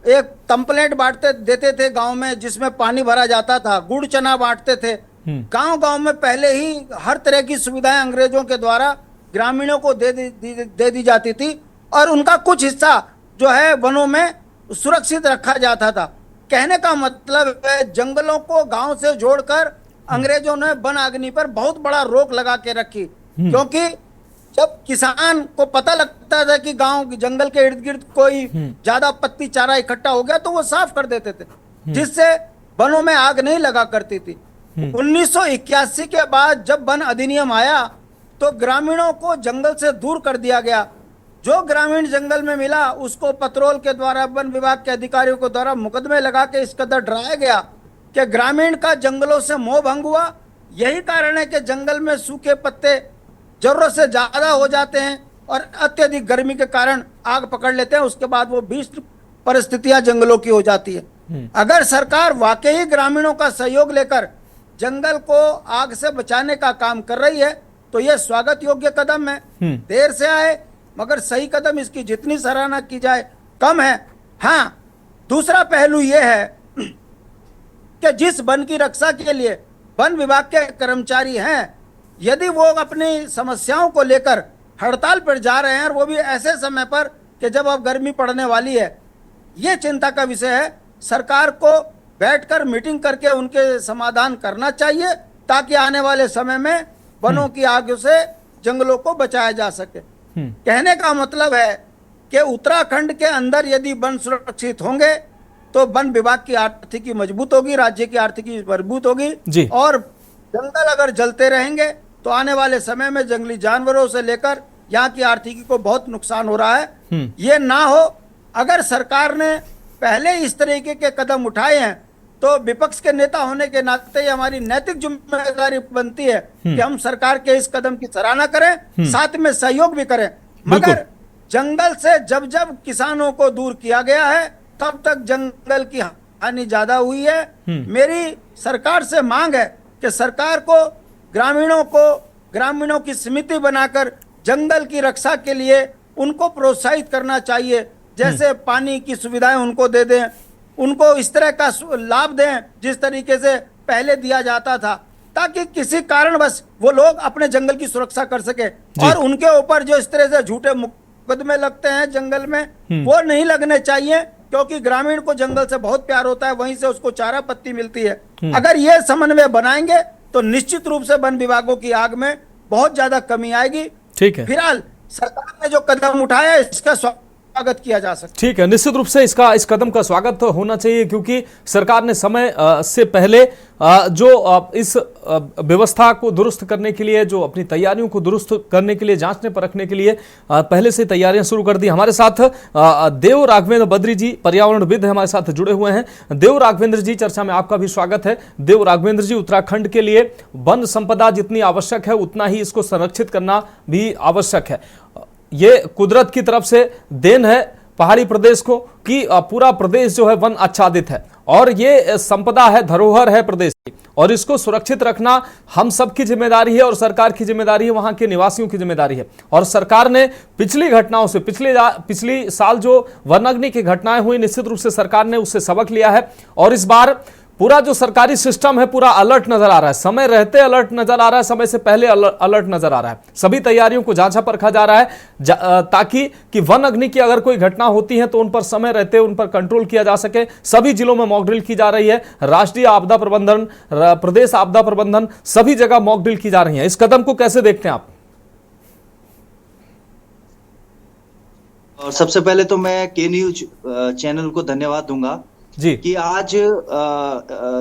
एक तम्पलेट बांटते देते थे गांव में, जिसमें पानी भरा जाता था, गुड़ चना बांटते थे। गांव में पहले ही हर तरह की सुविधाएं अंग्रेजों के द्वारा ग्रामीणों को दे दी जाती थी और उनका कुछ हिस्सा जो है वनों में सुरक्षित रखा जाता था। कहने का मतलब है जंगलों को गांव से जोड़कर अंग्रेजों ने वन अग्नि पर बहुत बड़ा रोक लगा के रखी, क्योंकि जब किसान को पता लगता था कि गांव जंगल के इर्द गिर्द कोई ज्यादा पत्ती चारा इकट्ठा हो गया तो वो साफ कर देते थे, जिससे वनों में आग नहीं लगा करती थी। 1981 के बाद जब वन अधिनियम आया तो ग्रामीणों को जंगल से दूर कर दिया गया। जो ग्रामीण जंगल में मिला उसको पेट्रोल के द्वारा वन विभाग के अधिकारियों के द्वारा मुकदमे लगा के इस कदर डराया गया कि ग्रामीण का जंगलों से मोह भंग हुआ। यही कारण है कि जंगल में सूखे पत्ते जरूरत से ज्यादा हो जाते हैं और अत्यधिक गर्मी के कारण आग पकड़ लेते हैं। उसके बाद वो भीषण परिस्थितियां जंगलों की हो जाती है। अगर सरकार वाकई ग्रामीणों का सहयोग लेकर जंगल को आग से बचाने का काम कर रही है तो यह स्वागत योग्य कदम है। देर से आए मगर सही कदम, इसकी जितनी सराहना की जाए कम है। हाँ, दूसरा पहलू यह है कि जिस वन की रक्षा के लिए वन विभाग के कर्मचारी हैं, यदि वो अपनी समस्याओं को लेकर हड़ताल पर जा रहे हैं और वो भी ऐसे समय पर कि जब अब गर्मी पड़ने वाली है, ये चिंता का विषय है। सरकार को बैठकर मीटिंग करके उनके समाधान करना चाहिए ताकि आने वाले समय में वनों की आग से जंगलों को बचाया जा सके। कहने का मतलब है कि उत्तराखंड के अंदर यदि वन सुरक्षित होंगे तो वन विभाग की आर्थिकी मजबूत होगी, राज्य की आर्थिकी मजबूत होगी। और जंगल अगर जलते रहेंगे तो आने वाले समय में जंगली जानवरों से लेकर यहाँ की आर्थिकी को बहुत नुकसान हो रहा है। ये ना हो। अगर सरकार ने पहले इस तरीके के कदम उठाए हैं तो विपक्ष के नेता होने के नाते हमारी नैतिक जिम्मेदारी बनती है कि हम सरकार के इस कदम की सराहना करें, साथ में सहयोग भी करें। मगर जंगल से जब जब किसानों को दूर किया गया है तब तक जंगल की हानि ज्यादा हुई है। मेरी सरकार से मांग है कि सरकार को ग्रामीणों की समिति बनाकर जंगल की रक्षा के लिए उनको प्रोत्साहित करना चाहिए। जैसे पानी की सुविधाएं उनको दे दें, उनको इस तरह का लाभ दें जिस तरीके से पहले दिया जाता था, ताकि किसी कारणवश वो लोग अपने जंगल की सुरक्षा कर सके। और उनके ऊपर जो इस तरह से झूठे मुकदमे लगते हैं जंगल में, वो नहीं लगने चाहिए, क्योंकि ग्रामीण को जंगल से बहुत प्यार होता है, वहीं से उसको चारा पत्ती मिलती है। अगर ये समन्वय बनाएंगे तो निश्चित रूप से वन विभागों की आग में बहुत ज्यादा कमी आएगी। ठीक है, फिलहाल सरकार ने जो कदम उठाया इसका स्वागत किया जा सकता है। ठीक है, निश्चित रूप से इस कदम का स्वागत होना चाहिए, क्योंकि सरकार ने समय से पहले जो इस व्यवस्था को दुरुस्त करने के लिए, जो अपनी तैयारियों को दुरुस्त करने के लिए, जांचने परखने के लिए पहले से तैयारियां शुरू कर दी। हमारे साथ देव राघवेंद्र बद्री जी पर्यावरणविद हमारे साथ जुड़े हुए हैं। देव राघवेंद्र जी, चर्चा में आपका भी स्वागत है। देव राघवेंद्र जी, उत्तराखंड के लिए वन संपदा जितनी आवश्यक है उतना ही इसको संरक्षित करना भी आवश्यक है। ये कुदरत की तरफ से देन है पहाड़ी प्रदेश को कि पूरा प्रदेश जो है वन आच्छादित है और ये संपदा है, धरोहर है प्रदेश की, और इसको सुरक्षित रखना हम सब की जिम्मेदारी है और सरकार की जिम्मेदारी है, वहां के निवासियों की जिम्मेदारी है। और सरकार ने पिछली घटनाओं से, पिछली साल जो वन अग्नि की घटनाएं हुई, निश्चित रूप से सरकार ने उससे सबक लिया है और इस बार पूरा जो सरकारी सिस्टम है पूरा अलर्ट नजर आ रहा है, समय रहते अलर्ट नजर आ रहा है, समय से पहले अलर्ट नजर आ रहा है। सभी तैयारियों को जांचा परखा जा रहा है ताकि कि वन अग्नि की अगर कोई घटना होती है तो उन पर समय रहते उन पर कंट्रोल किया जा सके। सभी जिलों में मॉक ड्रिल की जा रही है, राष्ट्रीय आपदा प्रबंधन, प्रदेश आपदा प्रबंधन, सभी जगह मॉक ड्रिल की जा रही है। इस कदम को कैसे देखते हैं आप? और सबसे पहले तो मैं के न्यूज चैनल को धन्यवाद दूंगा जी कि आज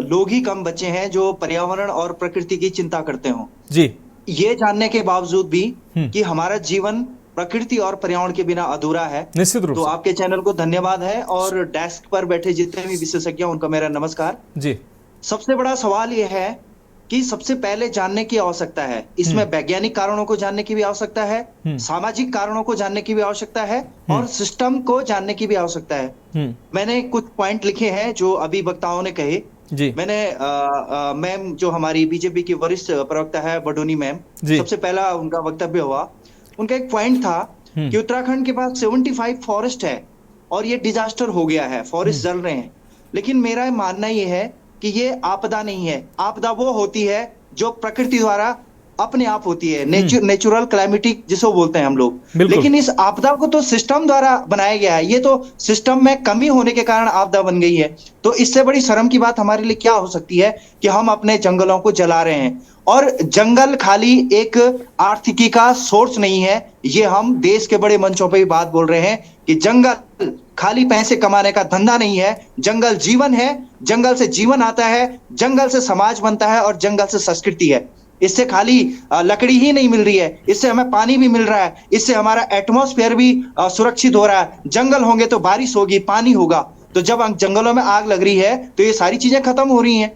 लोग ही कम बचे हैं जो पर्यावरण और प्रकृति की चिंता करते हो जी, ये जानने के बावजूद भी कि हमारा जीवन प्रकृति और पर्यावरण के बिना अधूरा है। निश्चित रूप तो से आपके चैनल को धन्यवाद है और डेस्क पर बैठे जितने भी विशेषज्ञ हैं उनका मेरा नमस्कार जी। सबसे बड़ा सवाल यह है कि सबसे पहले जानने की आवश्यकता है, इसमें वैज्ञानिक कारणों को जानने की भी आवश्यकता है, सामाजिक कारणों को जानने की भी आवश्यकता है और सिस्टम को जानने की भी आवश्यकता है। मैंने कुछ पॉइंट लिखे हैं जो अभी वक्ताओं ने कहे जी। मैंने मैम जो हमारी बीजेपी की वरिष्ठ प्रवक्ता है बडोनी मैम, सबसे पहला उनका वक्तव्य हुआ, उनका एक पॉइंट था कि उत्तराखंड के पास 75 फॉरेस्ट है और ये डिजास्टर हो गया है, फॉरेस्ट जल रहे हैं। लेकिन मेरा मानना ये है कि ये आपदा नहीं है, आपदा वो होती है जो प्रकृति द्वारा अपने आप होती है, नेचुरल क्लाइमेटिक जिसको बोलते हैं हम लोग। लेकिन इस आपदा को तो सिस्टम द्वारा बनाया गया है, ये तो सिस्टम में कमी होने के कारण आपदा बन गई है। तो इससे बड़ी शर्म की बात हमारे लिए क्या हो सकती है कि हम अपने जंगलों को जला रहे हैं। और जंगल खाली एक आर्थिकी का सोर्स नहीं है, ये हम देश के बड़े मंचों पे भी बात बोल रहे हैं कि जंगल खाली पैसे कमाने का धंधा नहीं है, जंगल जीवन है, जंगल से जीवन आता है, जंगल से समाज बनता है और जंगल से संस्कृति है। इससे खाली लकड़ी ही नहीं मिल रही है, इससे हमें पानी भी मिल रहा है, इससे हमारा एटमॉस्फेयर भी सुरक्षित हो रहा है। जंगल होंगे तो बारिश होगी, पानी होगा। तो जब जंगलों में आग लग रही है तो ये सारी चीजें खत्म हो रही हैं।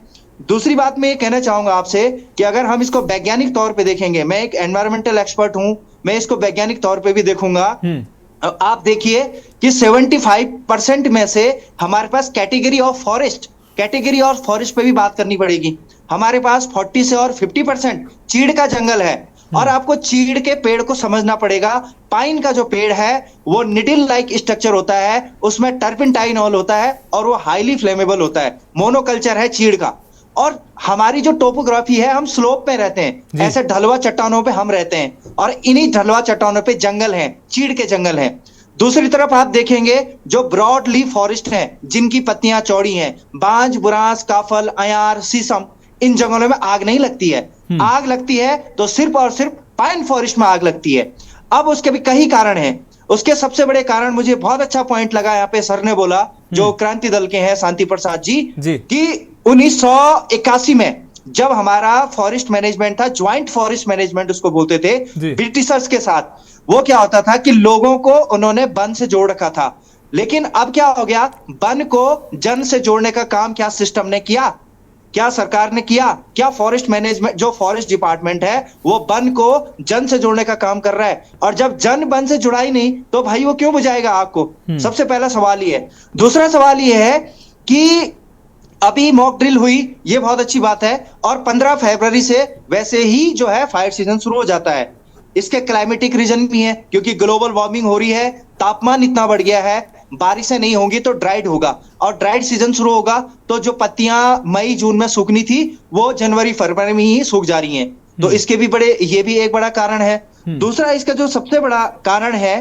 दूसरी बात मैं ये कहना चाहूंगा आपसे कि अगर हम इसको वैज्ञानिक तौर पे देखेंगे, मैं एक एनवायरमेंटल एक्सपर्ट हूं, मैं इसको वैज्ञानिक तौर पे भी देखूंगा। आप देखिए कि 75% में से हमारे पास कैटेगरी ऑफ फॉरेस्ट पे भी बात करनी पड़ेगी। हमारे पास 40 से और 50% चीड़ का जंगल है और आपको चीड़ के पेड़ को समझना पड़ेगा। पाइन का जो पेड़ है वो निडिल लाइक स्ट्रक्चर होता है, उसमें टर्पेंटाइनॉल होता है और वो हाईली फ्लेमेबल होता है, मोनोकल्चर है चीड़ का। और हमारी जो टोपोग्राफी है, हम स्लोप पे रहते हैं, ऐसे ढलवा चट्टानों पे हम रहते हैं और इन्हीं ढलवा चट्टानों पे जंगल हैं, चीड़ के जंगल हैं। दूसरी तरफ आप देखेंगे जो ब्रॉड लीफ फॉरेस्ट हैं, जिनकी पत्तियां चौड़ी हैं, बांज, बुरांस, काफल, अयार, शीशम, इन जंगलों में आग नहीं लगती है। आग लगती है तो सिर्फ और सिर्फ पाइन फॉरेस्ट में आग लगती है। अब उसके भी कई कारण हैं। उसके सबसे बड़े कारण, मुझे बहुत अच्छा पॉइंट लगा यहाँ पे सर ने बोला, जो क्रांति दल के हैं शांति प्रसाद जी, कि 1981 में जब हमारा फॉरेस्ट मैनेजमेंट था, ज्वाइंट फॉरेस्ट मैनेजमेंट उसको बोलते थे, ब्रिटिशर्स के साथ, वो क्या होता था कि लोगों को उन्होंने वन से जोड़ रखा था। लेकिन अब क्या हो गया, वन को जन से जोड़ने का काम क्या सिस्टम ने किया, क्या सरकार ने किया? क्या फॉरेस्ट मैनेजमेंट, जो फॉरेस्ट डिपार्टमेंट है, वो वन को जन से जोड़ने का काम कर रहा है? और जब जन वन से जुड़ा ही नहीं तो भाई वो क्यों बुझाएगा आग को? सबसे पहला सवाल ये है। दूसरा सवाल ये है कि अभी मॉक ड्रिल हुई, ये बहुत अच्छी बात है, और 15 फरवरी से वैसे ही जो है फायर सीजन शुरू हो जाता है। इसके क्लाइमेटिक रीजन भी है, क्योंकि ग्लोबल वार्मिंग हो रही है, तापमान इतना बढ़ गया है, बारिशें नहीं होंगी तो ड्राइड होगा, और ड्राइड सीजन शुरू होगा तो जो पत्तियां मई जून में सूखनी थी वो जनवरी फरवरी में ही सूख जा रही हैं। तो इसके भी ये भी एक बड़ा कारण है। दूसरा इसका जो सबसे बड़ा कारण है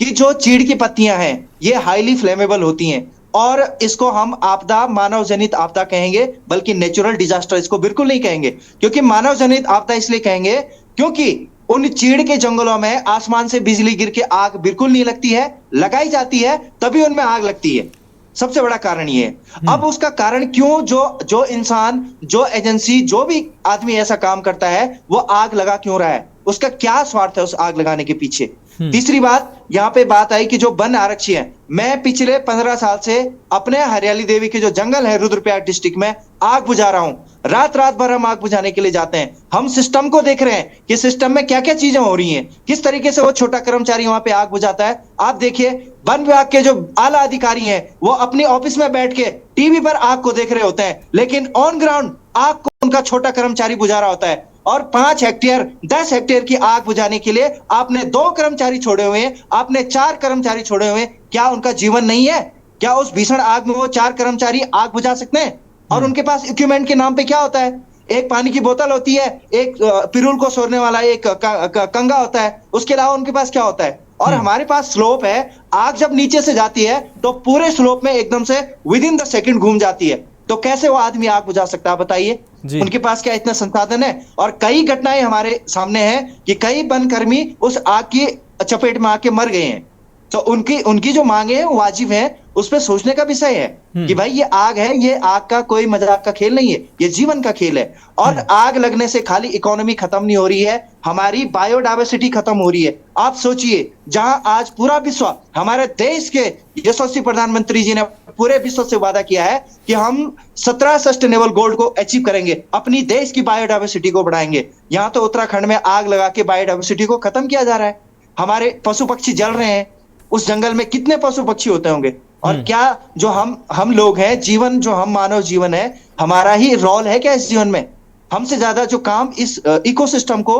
कि जो चीड़ की पत्तियां हैं ये हाईली फ्लेमेबल होती हैं, और इसको हम आपदा, मानव जनित आपदा कहेंगे, बल्कि नेचुरल डिजास्टर इसको बिल्कुल नहीं कहेंगे। क्योंकि मानव जनित आपदा इसलिए कहेंगे क्योंकि उन चीड़ के जंगलों में आसमान से बिजली गिर के आग बिल्कुल नहीं लगती है, लगाई जाती है तभी उनमें आग लगती है। सबसे बड़ा कारण ये है। अब उसका कारण क्यों, जो इंसान, जो एजेंसी, जो भी आदमी ऐसा काम करता है वो आग लगा क्यों रहा है, उसका क्या स्वार्थ है उस आग लगाने के पीछे? तीसरी बात यहाँ पे बात आई कि जो वन आरक्षी है, मैं पिछले 15 साल से अपने हरियाली देवी के जो जंगल है रुद्रप्रयाग डिस्ट्रिक्ट में आग बुझा रहा हूं। रात भर हम आग बुझाने के लिए जाते हैं। हम सिस्टम को देख रहे हैं कि सिस्टम में क्या क्या चीजें हो रही हैं, किस तरीके से वो छोटा कर्मचारी वहां पे आग बुझाता है। आप देखिए वन विभाग के जो आला अधिकारी हैं वो अपनी ऑफिस में बैठ के टीवी पर आग को देख रहे होते हैं, लेकिन ऑन ग्राउंड आग को उनका छोटा कर्मचारी बुझा रहा होता है। और 5 हेक्टेयर 10 हेक्टेयर की आग बुझाने के लिए आपने 2 कर्मचारी छोड़े हुए हैं, आपने 4 कर्मचारी छोड़े हुए हैं। क्या उनका जीवन नहीं है? क्या उस भीषण आग में वो 4 कर्मचारी आग बुझा सकते हैं? और उनके पास इक्विपमेंट के नाम पे क्या होता है, एक पानी की बोतल होती है, एक पिरूल को सोरने वाला एक कंगा होता है, उसके अलावा उनके पास क्या होता है। और हमारे पास स्लोप है, आग जब नीचे से जाती है तो पूरे स्लोप में एकदम से विद इन द सेकंड घूम जाती है, तो कैसे वो आदमी आग बुझा सकता है बताइए। उनके पास क्या इतना संसाधन है। और कई घटनाएं हमारे सामने हैं कि कई वनकर्मी उस आग की चपेट में आके मर गए हैं। तो उनकी जो मांगे हैं वो वाजिब है, उस पर सोचने का विषय है कि भाई ये आग है, ये आग का कोई मजाक का खेल नहीं है, ये जीवन का खेल है। और आग लगने से खाली इकोनॉमी खत्म नहीं हो रही है, हमारी बायोडायवर्सिटी खत्म हो रही है। आप सोचिए, जहां आज पूरा विश्व, हमारे देश के यशस्वी प्रधानमंत्री जी ने पूरे विश्व से वादा किया है कि हम 17 सस्टेनेबल गोल को अचीव करेंगे, अपनी देश की बायोडायवर्सिटी को बढ़ाएंगे। यहाँ तो उत्तराखंड में आग लगा के बायोडायवर्सिटी को खत्म किया जा रहा है। हमारे पशु पक्षी जल रहे हैं, उस जंगल में कितने पशु पक्षी होते होंगे। और क्या जो हम लोग हैं, जीवन जो हम मानव जीवन है, हमारा ही रोल है क्या इस जीवन में। हमसे ज्यादा जो काम इस इकोसिस्टम को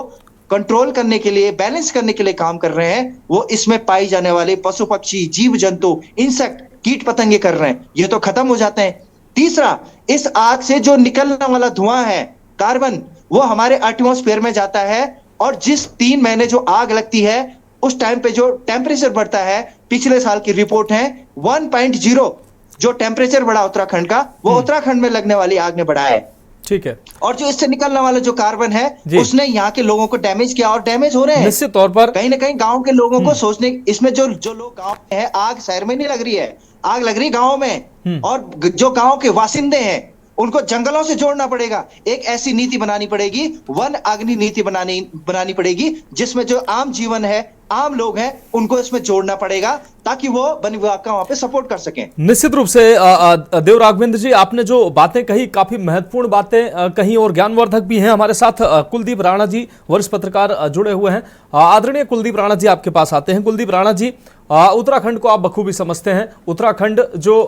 कंट्रोल करने के लिए, बैलेंस करने के लिए काम कर रहे हैं, वो इसमें पाई जाने वाले पशु पक्षी, जीव जंतु, इंसेक्ट, कीट पतंगे कर रहे हैं, ये तो खत्म हो जाते हैं। तीसरा, इस आग से जो निकलने वाला धुआं है, कार्बन, वो हमारे एटमॉस्फेयर में जाता है। और जिस 3 महीने जो आग लगती है, उस टाइम पे जो टेम्परेचर बढ़ता है, पिछले साल की रिपोर्ट है 1.0 जो टेम्परेचर बढ़ा उत्तराखंड का, वो उत्तराखंड में लगने वाली आग ने बढ़ाया है। ठीक है। और जो इससे निकलने वाला जो कार्बन है, उसने यहाँ के लोगों को डैमेज किया और डैमेज हो रहे हैं निश्चित तौर पर। कहीं ना कहीं गांव के लोगों को सोचने, इसमें जो लोग गांव में है, आग शहर में नहीं लग रही है, आग लग रही गांव में। और जो गांव के वासिंदे हैं, उनको जंगलों से जोड़ना पड़ेगा। एक ऐसी नीति बनानी पड़ेगी, वन अग्नि नीति बनानी पड़ेगी, जिसमें जो आम जीवन है, आम लोग हैं, उनको इसमें जोड़ना पड़ेगा, ताकि वो वन विभाग का वहां पे सपोर्ट कर सकें। निश्चित रूप से देव राघवेंद्र जी, आपने जो बातें कही, काफी महत्वपूर्ण बातें कही और ज्ञानवर्धक भी हैं। हमारे साथ कुलदीप राणा जी, वरिष्ठ पत्रकार, जुड़े हुए हैं। आदरणीय कुलदीप राणा जी, आपके पास आते हैं। कुलदीप राणा जी, उत्तराखंड को आप बखूबी समझते हैं। उत्तराखंड जो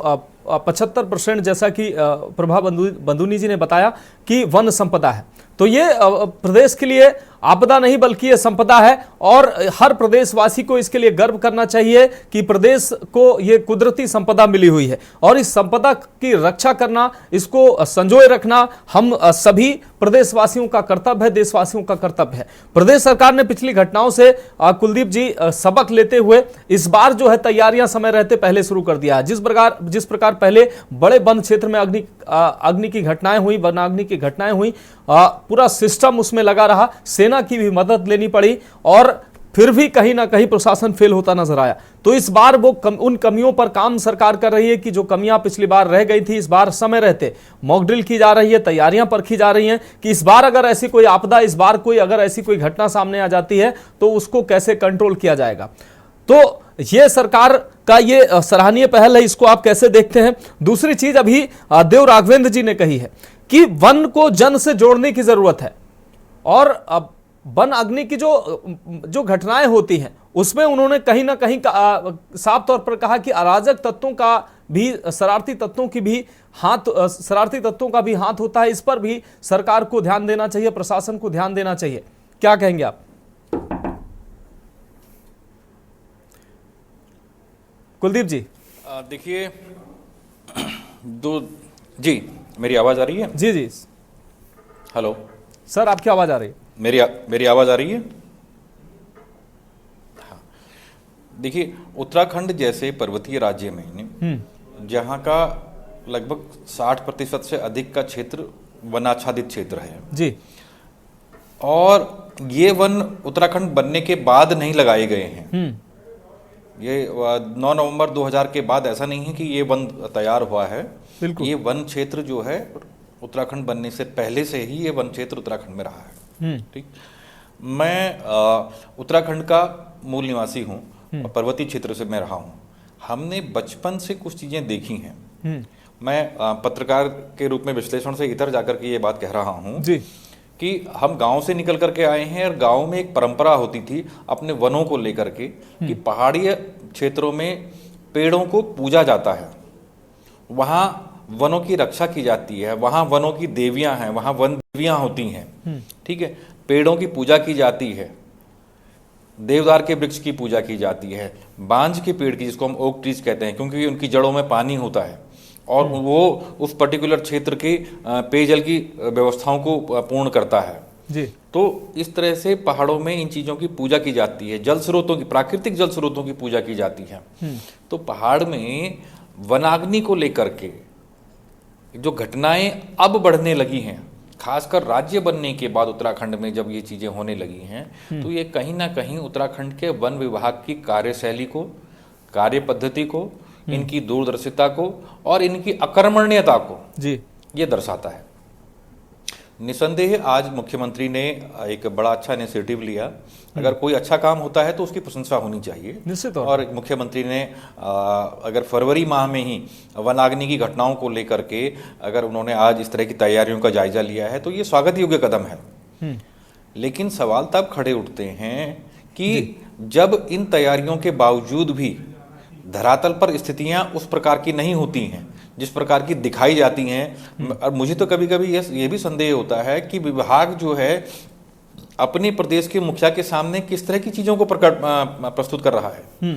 75% जैसा कि प्रभा बंदूनी जी ने बताया कि वन संपदा है, तो ये प्रदेश के लिए आपदा नहीं बल्कि ये संपदा है। और हर प्रदेशवासी को इसके लिए गर्व करना चाहिए कि प्रदेश को ये कुदरती संपदा मिली हुई है, और इस संपदा की रक्षा करना, इसको संजोए रखना हम सभी प्रदेशवासियों का कर्तव्य है, देशवासियों का कर्तव्य है। प्रदेश सरकार ने पिछली घटनाओं से कुलदीप जी सबक लेते हुए इस बार जो है तैयारियां समय रहते पहले शुरू कर दिया है। जिस प्रकार पहले बड़े वन क्षेत्र में अग्नि की घटनाएं हुई, वनाग्नि की घटनाएं हुई, पूरा सिस्टम उसमें लगा रहा, सेना की भी मदद लेनी पड़ी, और फिर भी कहीं ना कहीं प्रशासन फेल होता नजर आया। तो इस बार वो उन कमियों पर काम सरकार कर रही है कि जो कमियां पिछली बार रह गई थी, इस बार समय रहते मॉक ड्रिल की जा रही है, तैयारियां परखी जा रही हैं कि इस बार अगर ऐसी कोई आपदा, इस बार अगर ऐसी कोई घटना सामने आ जाती है तो उसको कैसे कंट्रोल किया जाएगा। तो ये सरकार का ये सराहनीय पहल है, इसको आप कैसे देखते हैं। दूसरी चीज अभी देव राघवेंद्र जी ने कही है कि वन को जन से जोड़ने की जरूरत है, और वन अग्नि की जो घटनाएं होती हैं उसमें उन्होंने कहीं ना कहीं साफ तौर पर कहा कि अराजक तत्वों का भी, शरारती तत्वों का भी हाथ होता है। इस पर भी सरकार को ध्यान देना चाहिए, प्रशासन को ध्यान देना चाहिए। क्या कहेंगे आप? कुलदीप जी, देखिए, जी मेरी आवाज आ रही है? जी जी, हेलो सर, आपकी आवाज आ रही है? मेरी आवाज आ रही है? हाँ, देखिए, उत्तराखंड जैसे पर्वतीय राज्य में जहाँ का लगभग 60% से अधिक का क्षेत्र वनाच्छादित क्षेत्र है जी, और ये वन उत्तराखंड बनने के बाद नहीं लगाए गए हैं। ये 9 नवंबर 2000 के बाद ऐसा नहीं है कि ये वन तैयार हुआ है। ये वन क्षेत्र जो है उत्तराखंड बनने से पहले से ही ये वन क्षेत्र उत्तराखंड में रहा है। ठीक, मैं उत्तराखंड का मूल निवासी हूँ और पर्वतीय क्षेत्र से मैं रहा हूँ। हमने बचपन से कुछ चीजें देखी हैं। मैं पत्रकार के रूप में विश्लेषण से इधर जाकर के ये बात कह रहा हूँ कि हम गांव से निकल करके आए हैं, और गांव में एक परंपरा होती थी अपने वनों को लेकर के कि पहाड़ी क्षेत्रों में पेड़ों को पूजा जाता है, वहां वनों की रक्षा की जाती है, वहां वनों की देवियां हैं, वहां वन देवियां होती हैं। ठीक है, पेड़ों की पूजा की जाती है, देवदार के वृक्ष की पूजा की जाती है, बांज के पेड़ की, जिसको हम ओक ट्रीज कहते हैं, क्योंकि उनकी जड़ों में पानी होता है, और वो उस पर्टिकुलर क्षेत्र के पेयजल की व्यवस्थाओं को पूर्ण करता है जी। तो इस तरह से पहाड़ों में इन चीज़ों की पूजा की जाती है, जल स्रोतों की, प्राकृतिक जल स्रोतों की पूजा की जाती है। तो पहाड़ में वनाग्नि को लेकर के जो घटनाएं अब बढ़ने लगी हैं, खासकर राज्य बनने के बाद उत्तराखंड में जब ये चीज़ें होने लगी हैं, तो ये कहीं ना कहीं उत्तराखंड के वन विभाग की कार्यशैली को, कार्य पद्धति को, इनकी दूरदर्शिता को और इनकी अकर्मण्यता को जी ये दर्शाता है। निसंदेह आज मुख्यमंत्री ने एक बड़ा अच्छा इनिशिएटिव लिया। अगर कोई अच्छा काम होता है तो उसकी प्रशंसा होनी चाहिए निश्चित। और मुख्यमंत्री ने अगर फरवरी माह में ही वनाग्नि की घटनाओं को लेकर के अगर उन्होंने आज इस तरह की तैयारियों का जायजा लिया है तो ये स्वागत योग्य कदम है। लेकिन सवाल तब खड़े उठते हैं कि जब इन तैयारियों के बावजूद भी धरातल पर स्थितियां उस प्रकार की नहीं होती हैं जिस प्रकार की दिखाई जाती हैं। और मुझे तो कभी कभी ये भी संदेह होता है कि विभाग जो है अपने प्रदेश के मुखिया के सामने किस तरह की चीज़ों को प्रस्तुत कर रहा है।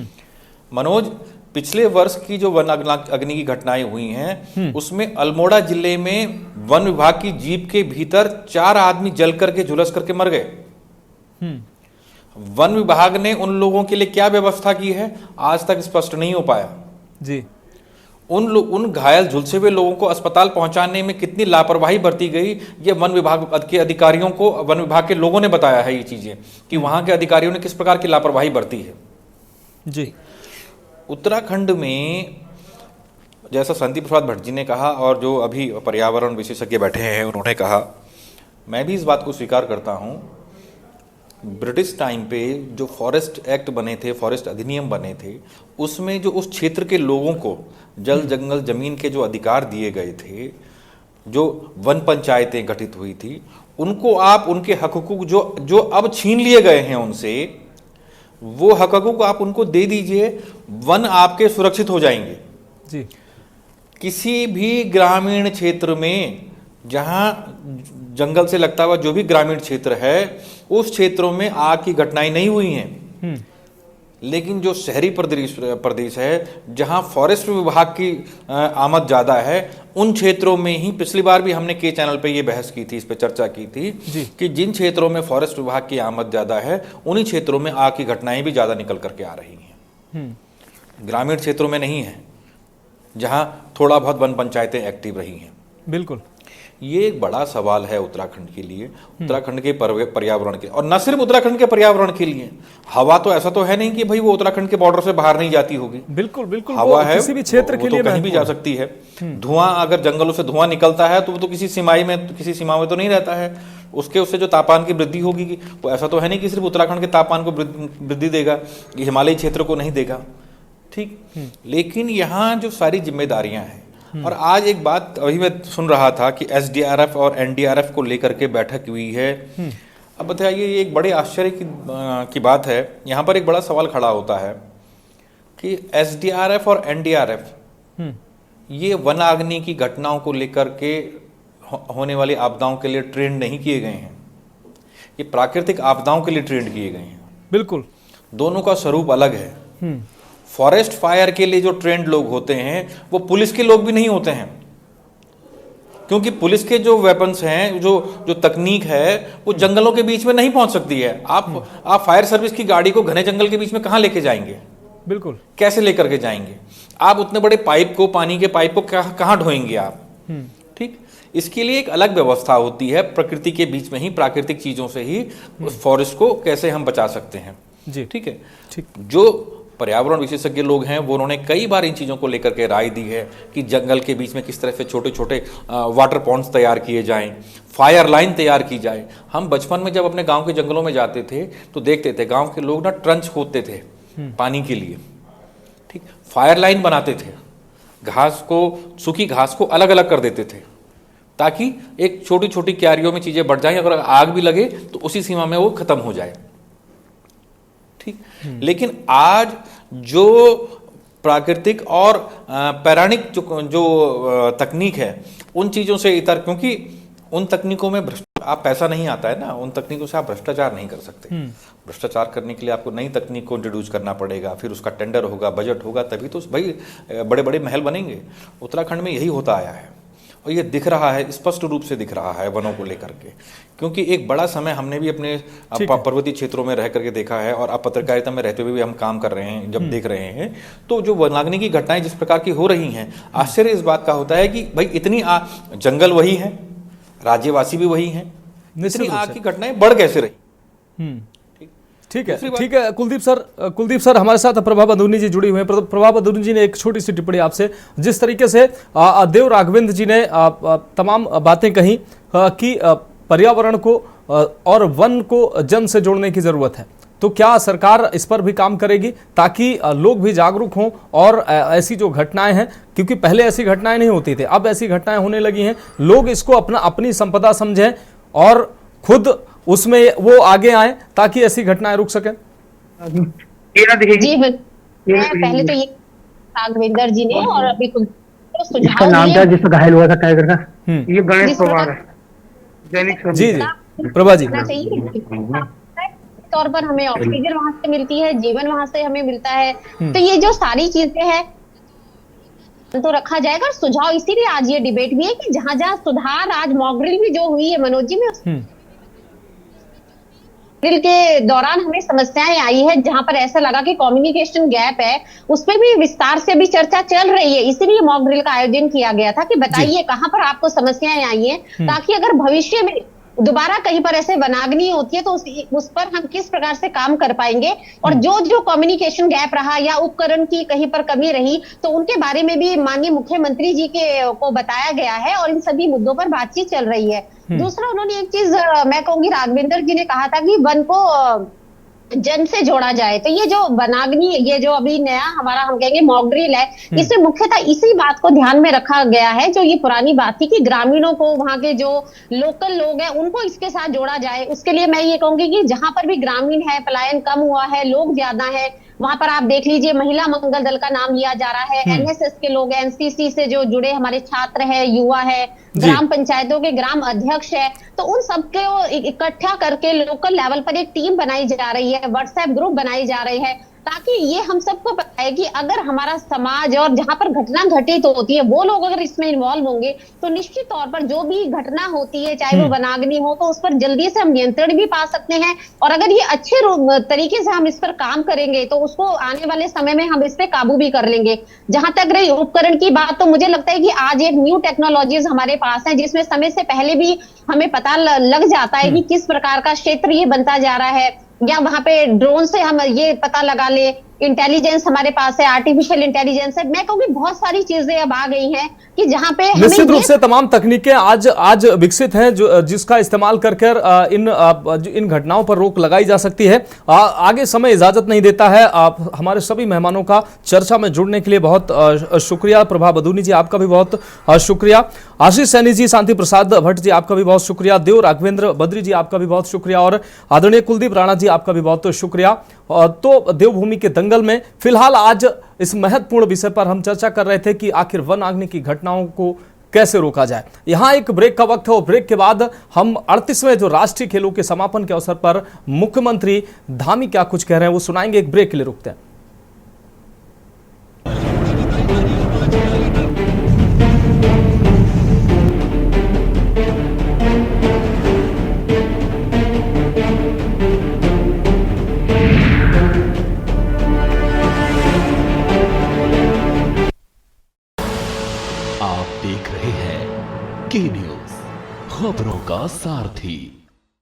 मनोज, पिछले वर्ष की जो वन अग्नि की घटनाएं हुई हैं उसमें अल्मोड़ा जिले में वन विभाग की जीप के भीतर 4 आदमी जल करके झुलस करके मर गए। वन विभाग ने उन लोगों के लिए क्या व्यवस्था की है आज तक स्पष्ट नहीं हो पाया जी। उन घायल झुलसे हुए लोगों को अस्पताल पहुंचाने में कितनी लापरवाही बरती गई, ये वन विभाग के अधिकारियों को, वन विभाग के लोगों ने बताया है ये चीजें कि वहां के अधिकारियों ने किस प्रकार की लापरवाही बरती है जी। उत्तराखंड में जैसा संदीप प्रसाद भट्ट जी ने कहा और जो अभी पर्यावरण विशेषज्ञ बैठे हैं उन्होंने कहा, मैं भी इस बात को स्वीकार करता हूं। ब्रिटिश टाइम पे जो फॉरेस्ट एक्ट बने थे, फॉरेस्ट अधिनियम बने थे, उसमें जो उस क्षेत्र के लोगों को जल जंगल जमीन के जो अधिकार दिए गए थे, जो वन पंचायतें गठित हुई थी, उनको आप उनके हकूक जो अब छीन लिए गए हैं उनसे, वो हकूक आप उनको दे दीजिए, वन आपके सुरक्षित हो जाएंगे जी। किसी भी ग्रामीण क्षेत्र में जहां जंगल से लगता हुआ जो भी ग्रामीण क्षेत्र है उस क्षेत्रों में आग की घटनाएं नहीं हुई हैं। लेकिन जो शहरी प्रदेश है जहां फॉरेस्ट विभाग की आमद ज़्यादा है, उन क्षेत्रों में ही पिछली बार भी हमने के चैनल पे ये बहस की थी, इस पे चर्चा की थी कि जिन क्षेत्रों में फॉरेस्ट विभाग की आमद ज़्यादा है उन्हीं क्षेत्रों में आग की घटनाएं भी ज़्यादा निकल करके आ रही हैं। ग्रामीण क्षेत्रों में नहीं है जहां थोड़ा बहुत वन पंचायतें एक्टिव रही हैं। बिल्कुल, ये एक बड़ा सवाल है उत्तराखंड के लिए, उत्तराखंड के पर्यावरण के, और न सिर्फ उत्तराखंड के पर्यावरण के लिए। हवा तो ऐसा तो है नहीं कि भाई वो उत्तराखंड के बॉर्डर से बाहर नहीं जाती होगी। बिल्कुल बिल्कुल, हवा है किसी भी क्षेत्र के लिए तो कहीं भी जा सकती है। धुआं, अगर जंगलों से धुआं निकलता है तो वो तो किसी सीमा में तो नहीं रहता है, उससे जो तापमान की वृद्धि होगी वो ऐसा तो है नहीं कि सिर्फ उत्तराखंड के तापमान को वृद्धि देगा, ये हिमालयी क्षेत्र को नहीं देगा। ठीक, लेकिन यहाँ जो सारी जिम्मेदारियां हैं, और आज एक बात अभी मैं सुन रहा था कि एसडीआरएफ और एनडीआरएफ को लेकर के बैठक हुई है। अब बताइए, ये एक बड़े आश्चर्य की बात है। यहाँ पर एक बड़ा सवाल खड़ा होता है कि एसडीआरएफ और एनडीआरएफ ये वनाग्नि की घटनाओं को लेकर के होने वाली आपदाओं के लिए ट्रेंड नहीं किए गए हैं, ये प्राकृतिक आपदाओं के लिए ट्रेंड किए गए हैं। बिल्कुल, दोनों का स्वरूप अलग है। फॉरेस्ट फायर के लिए जो ट्रेंड लोग होते हैं वो पुलिस के लोग भी नहीं होते हैं, क्योंकि पुलिस के जो वेपन्स हैं, जो तकनीक है, वो जंगलों के बीच में नहीं पहुंच सकती है। आप फायर सर्विस की गाड़ी को घने जंगल के बीच में कहां लेके जाएंगे? बिल्कुल, कैसे लेकर के जाएंगे? आप उतने बड़े पाइप को, पानी के पाइप को कहां ढोएंगे आप? ठीक, इसके लिए एक अलग व्यवस्था होती है। प्रकृति के बीच में ही, प्राकृतिक चीजों से ही उस फॉरेस्ट को कैसे हम बचा सकते हैं जी। ठीक है, ठीक। जो पर्यावरण विशेषज्ञ लोग हैं वो उन्होंने कई बार इन चीज़ों को लेकर के राय दी है कि जंगल के बीच में किस तरह से छोटे छोटे वाटर पॉन्ड्स तैयार किए जाएं, फायर लाइन तैयार की जाए। हम बचपन में जब अपने गांव के जंगलों में जाते थे तो देखते थे गांव के लोग ना ट्रंच खोदते थे पानी के लिए। ठीक, फायर लाइन बनाते थे, घास को, सूखी घास को अलग अलग कर देते थे ताकि एक छोटी छोटी क्यारियों में चीज़ें बढ़ जाएं, अगर आग भी लगे तो उसी सीमा में वो खत्म हो जाए। ठीक, लेकिन आज जो प्राकृतिक और पौराणिक जो तकनीक है उन चीजों से इतर, क्योंकि उन तकनीकों में आप पैसा नहीं आता है ना, उन तकनीकों से आप भ्रष्टाचार नहीं कर सकते। भ्रष्टाचार करने के लिए आपको नई तकनीक को इंट्रोड्यूस करना पड़ेगा, फिर उसका टेंडर होगा, बजट होगा, तभी तो भाई बड़े बड़े महल बनेंगे। उत्तराखंड में यही होता आया है और ये दिख रहा है, स्पष्ट रूप से दिख रहा है वनों को लेकर के, क्योंकि एक बड़ा समय हमने भी अपने पर्वतीय क्षेत्रों में रह करके देखा है, और अब पत्रकारिता में रहते हुए भी हम काम कर रहे हैं, जब देख रहे हैं तो जो वनाग्नि की घटनाएं जिस प्रकार की हो रही हैं, आश्चर्य इस बात का होता है कि भाई इतनी जंगल वही है, राज्यवासी भी वही हैं, इतनी आग की घटनाएं बढ़ कैसे रही। ठीक है कुलदीप सर हमारे साथ प्रभा बंधुनी जी जुड़ी हुए हैं। प्रभा बंधुनी जी ने एक छोटी सी टिप्पणी आपसे, जिस तरीके से देव राघवेंद्र जी ने तमाम बातें कही कि पर्यावरण को और वन को जन से जोड़ने की जरूरत है, तो क्या सरकार इस पर भी काम करेगी ताकि लोग भी जागरूक हों और ऐसी जो घटनाएं हैं, क्योंकि पहले ऐसी घटनाएं नहीं होती थी, अब ऐसी घटनाएं होने लगी हैं, लोग इसको अपनी संपदा समझें और खुद उसमें वो आगे आए ताकि ऐसी घटनाएं रुक सकें। जी मैं पहले तो ये राघवेंद्र जी ने और अभी तो सुझाव नाम था जिसमें घायल हुआ था टाइगर का, ये गणेश प्रभा है। जी प्रभा जी, तौर पर हमें ऑक्सीजन वहां से मिलती है, जीवन वहां से हमें मिलता है, तो ये जो सारी चीजें हैं तो रखा जाएगा। और सुझाव इसीलिए आज ये डिबेट भी है कि जहां जहां सुधार, आज मॉक ड्रिल भी जो हुई है मनोज जी में, ड्रिल के दौरान हमें समस्याएं आई है, जहां पर ऐसा लगा कि कम्युनिकेशन गैप है, उसपे भी विस्तार से अभी चर्चा चल रही है। इसीलिए मॉक ड्रिल का आयोजन किया गया था कि बताइए कहां पर आपको समस्याएं आई हैं, ताकि अगर भविष्य में दोबारा कहीं पर ऐसे वनाग्नि होती है तो उस पर हम किस प्रकार से काम कर पाएंगे, और जो कम्युनिकेशन गैप रहा या उपकरण की कहीं पर कमी रही तो उनके बारे में भी माननीय मुख्यमंत्री जी को बताया गया है और इन सभी मुद्दों पर बातचीत चल रही है। दूसरा, उन्होंने एक चीज मैं कहूंगी, राघवेंद्र जी ने कहा था कि वन को जन से जोड़ा जाए, तो ये जो वनाग्नि, ये जो अभी नया हमारा हम कहेंगे मॉक ड्रिल है, इसमें मुख्यतः इसी बात को ध्यान में रखा गया है, जो ये पुरानी बात थी कि ग्रामीणों को, वहां के जो लोकल लोग हैं उनको इसके साथ जोड़ा जाए। उसके लिए मैं ये कहूंगी कि जहां पर भी ग्रामीण है, पलायन कम हुआ है, लोग ज्यादा है, वहां पर आप देख लीजिए महिला मंगल दल का नाम लिया जा रहा है, एनएसएस के लोग, एनसीसी से जो जुड़े हमारे छात्र है, युवा है, ग्राम पंचायतों के ग्राम अध्यक्ष है, तो उन सबको इकट्ठा करके लोकल लेवल पर एक टीम बनाई जा रही है, व्हाट्सएप ग्रुप बनाई जा रही है, ताकि ये हम सबको पता है कि अगर हमारा समाज और जहां पर घटना घटित होती है वो लोग अगर इसमें इन्वॉल्व होंगे तो निश्चित तौर पर जो भी घटना होती है, चाहे वो वनाग्नि हो, तो उस पर जल्दी से हम नियंत्रण भी पा सकते हैं। और अगर ये अच्छे तरीके से हम इस पर काम करेंगे तो उसको आने वाले समय में हम इस पे काबू भी कर लेंगे। जहां तक रही उपकरण की बात, तो मुझे लगता है कि आज एक न्यू टेक्नोलॉजीज हमारे पास है, जिसमें समय से पहले भी हमें पता लग जाता है कि किस प्रकार का क्षेत्र ये बनता जा रहा है, या वहां पे ड्रोन से हम ये पता लगा ले, इंटेलिजेंस हमारे पास है, आर्टिफिशियल इंटेलिजेंस है, मैं कहूंगी बहुत सारी चीजें अब आ गई हैं कि जहां पे निश्चित रूप से तमाम तकनीकें आज विकसित हैं जो जिसका इस्तेमाल करके इन घटनाओं पर रोक लगाई जा सकती है। आगे समय इजाजत नहीं देता है। आप हमारे सभी मेहमानों का चर्चा में जुड़ने के लिए बहुत शुक्रिया। प्रभा बंधुनी जी आपका भी बहुत शुक्रिया। आशीष सैनी जी, शांति प्रसाद भट्ट जी आपका भी बहुत शुक्रिया। देव राघवेंद्र बद्री जी आपका भी बहुत शुक्रिया, और आदरणीय कुलदीप राणा जी आपका भी बहुत शुक्रिया। तो देवभूमि के दंगल में फिलहाल आज इस महत्वपूर्ण विषय पर हम चर्चा कर रहे थे कि आखिर वनाग्नि की घटनाओं को कैसे रोका जाए। यहां एक ब्रेक का वक्त है और ब्रेक के बाद हम 38वें जो राष्ट्रीय खेलों के समापन के अवसर पर मुख्यमंत्री धामी क्या कुछ कह रहे हैं वो सुनाएंगे। एक ब्रेक के लिए रुकते हैं। के न्यूज, खबरों का सारथी।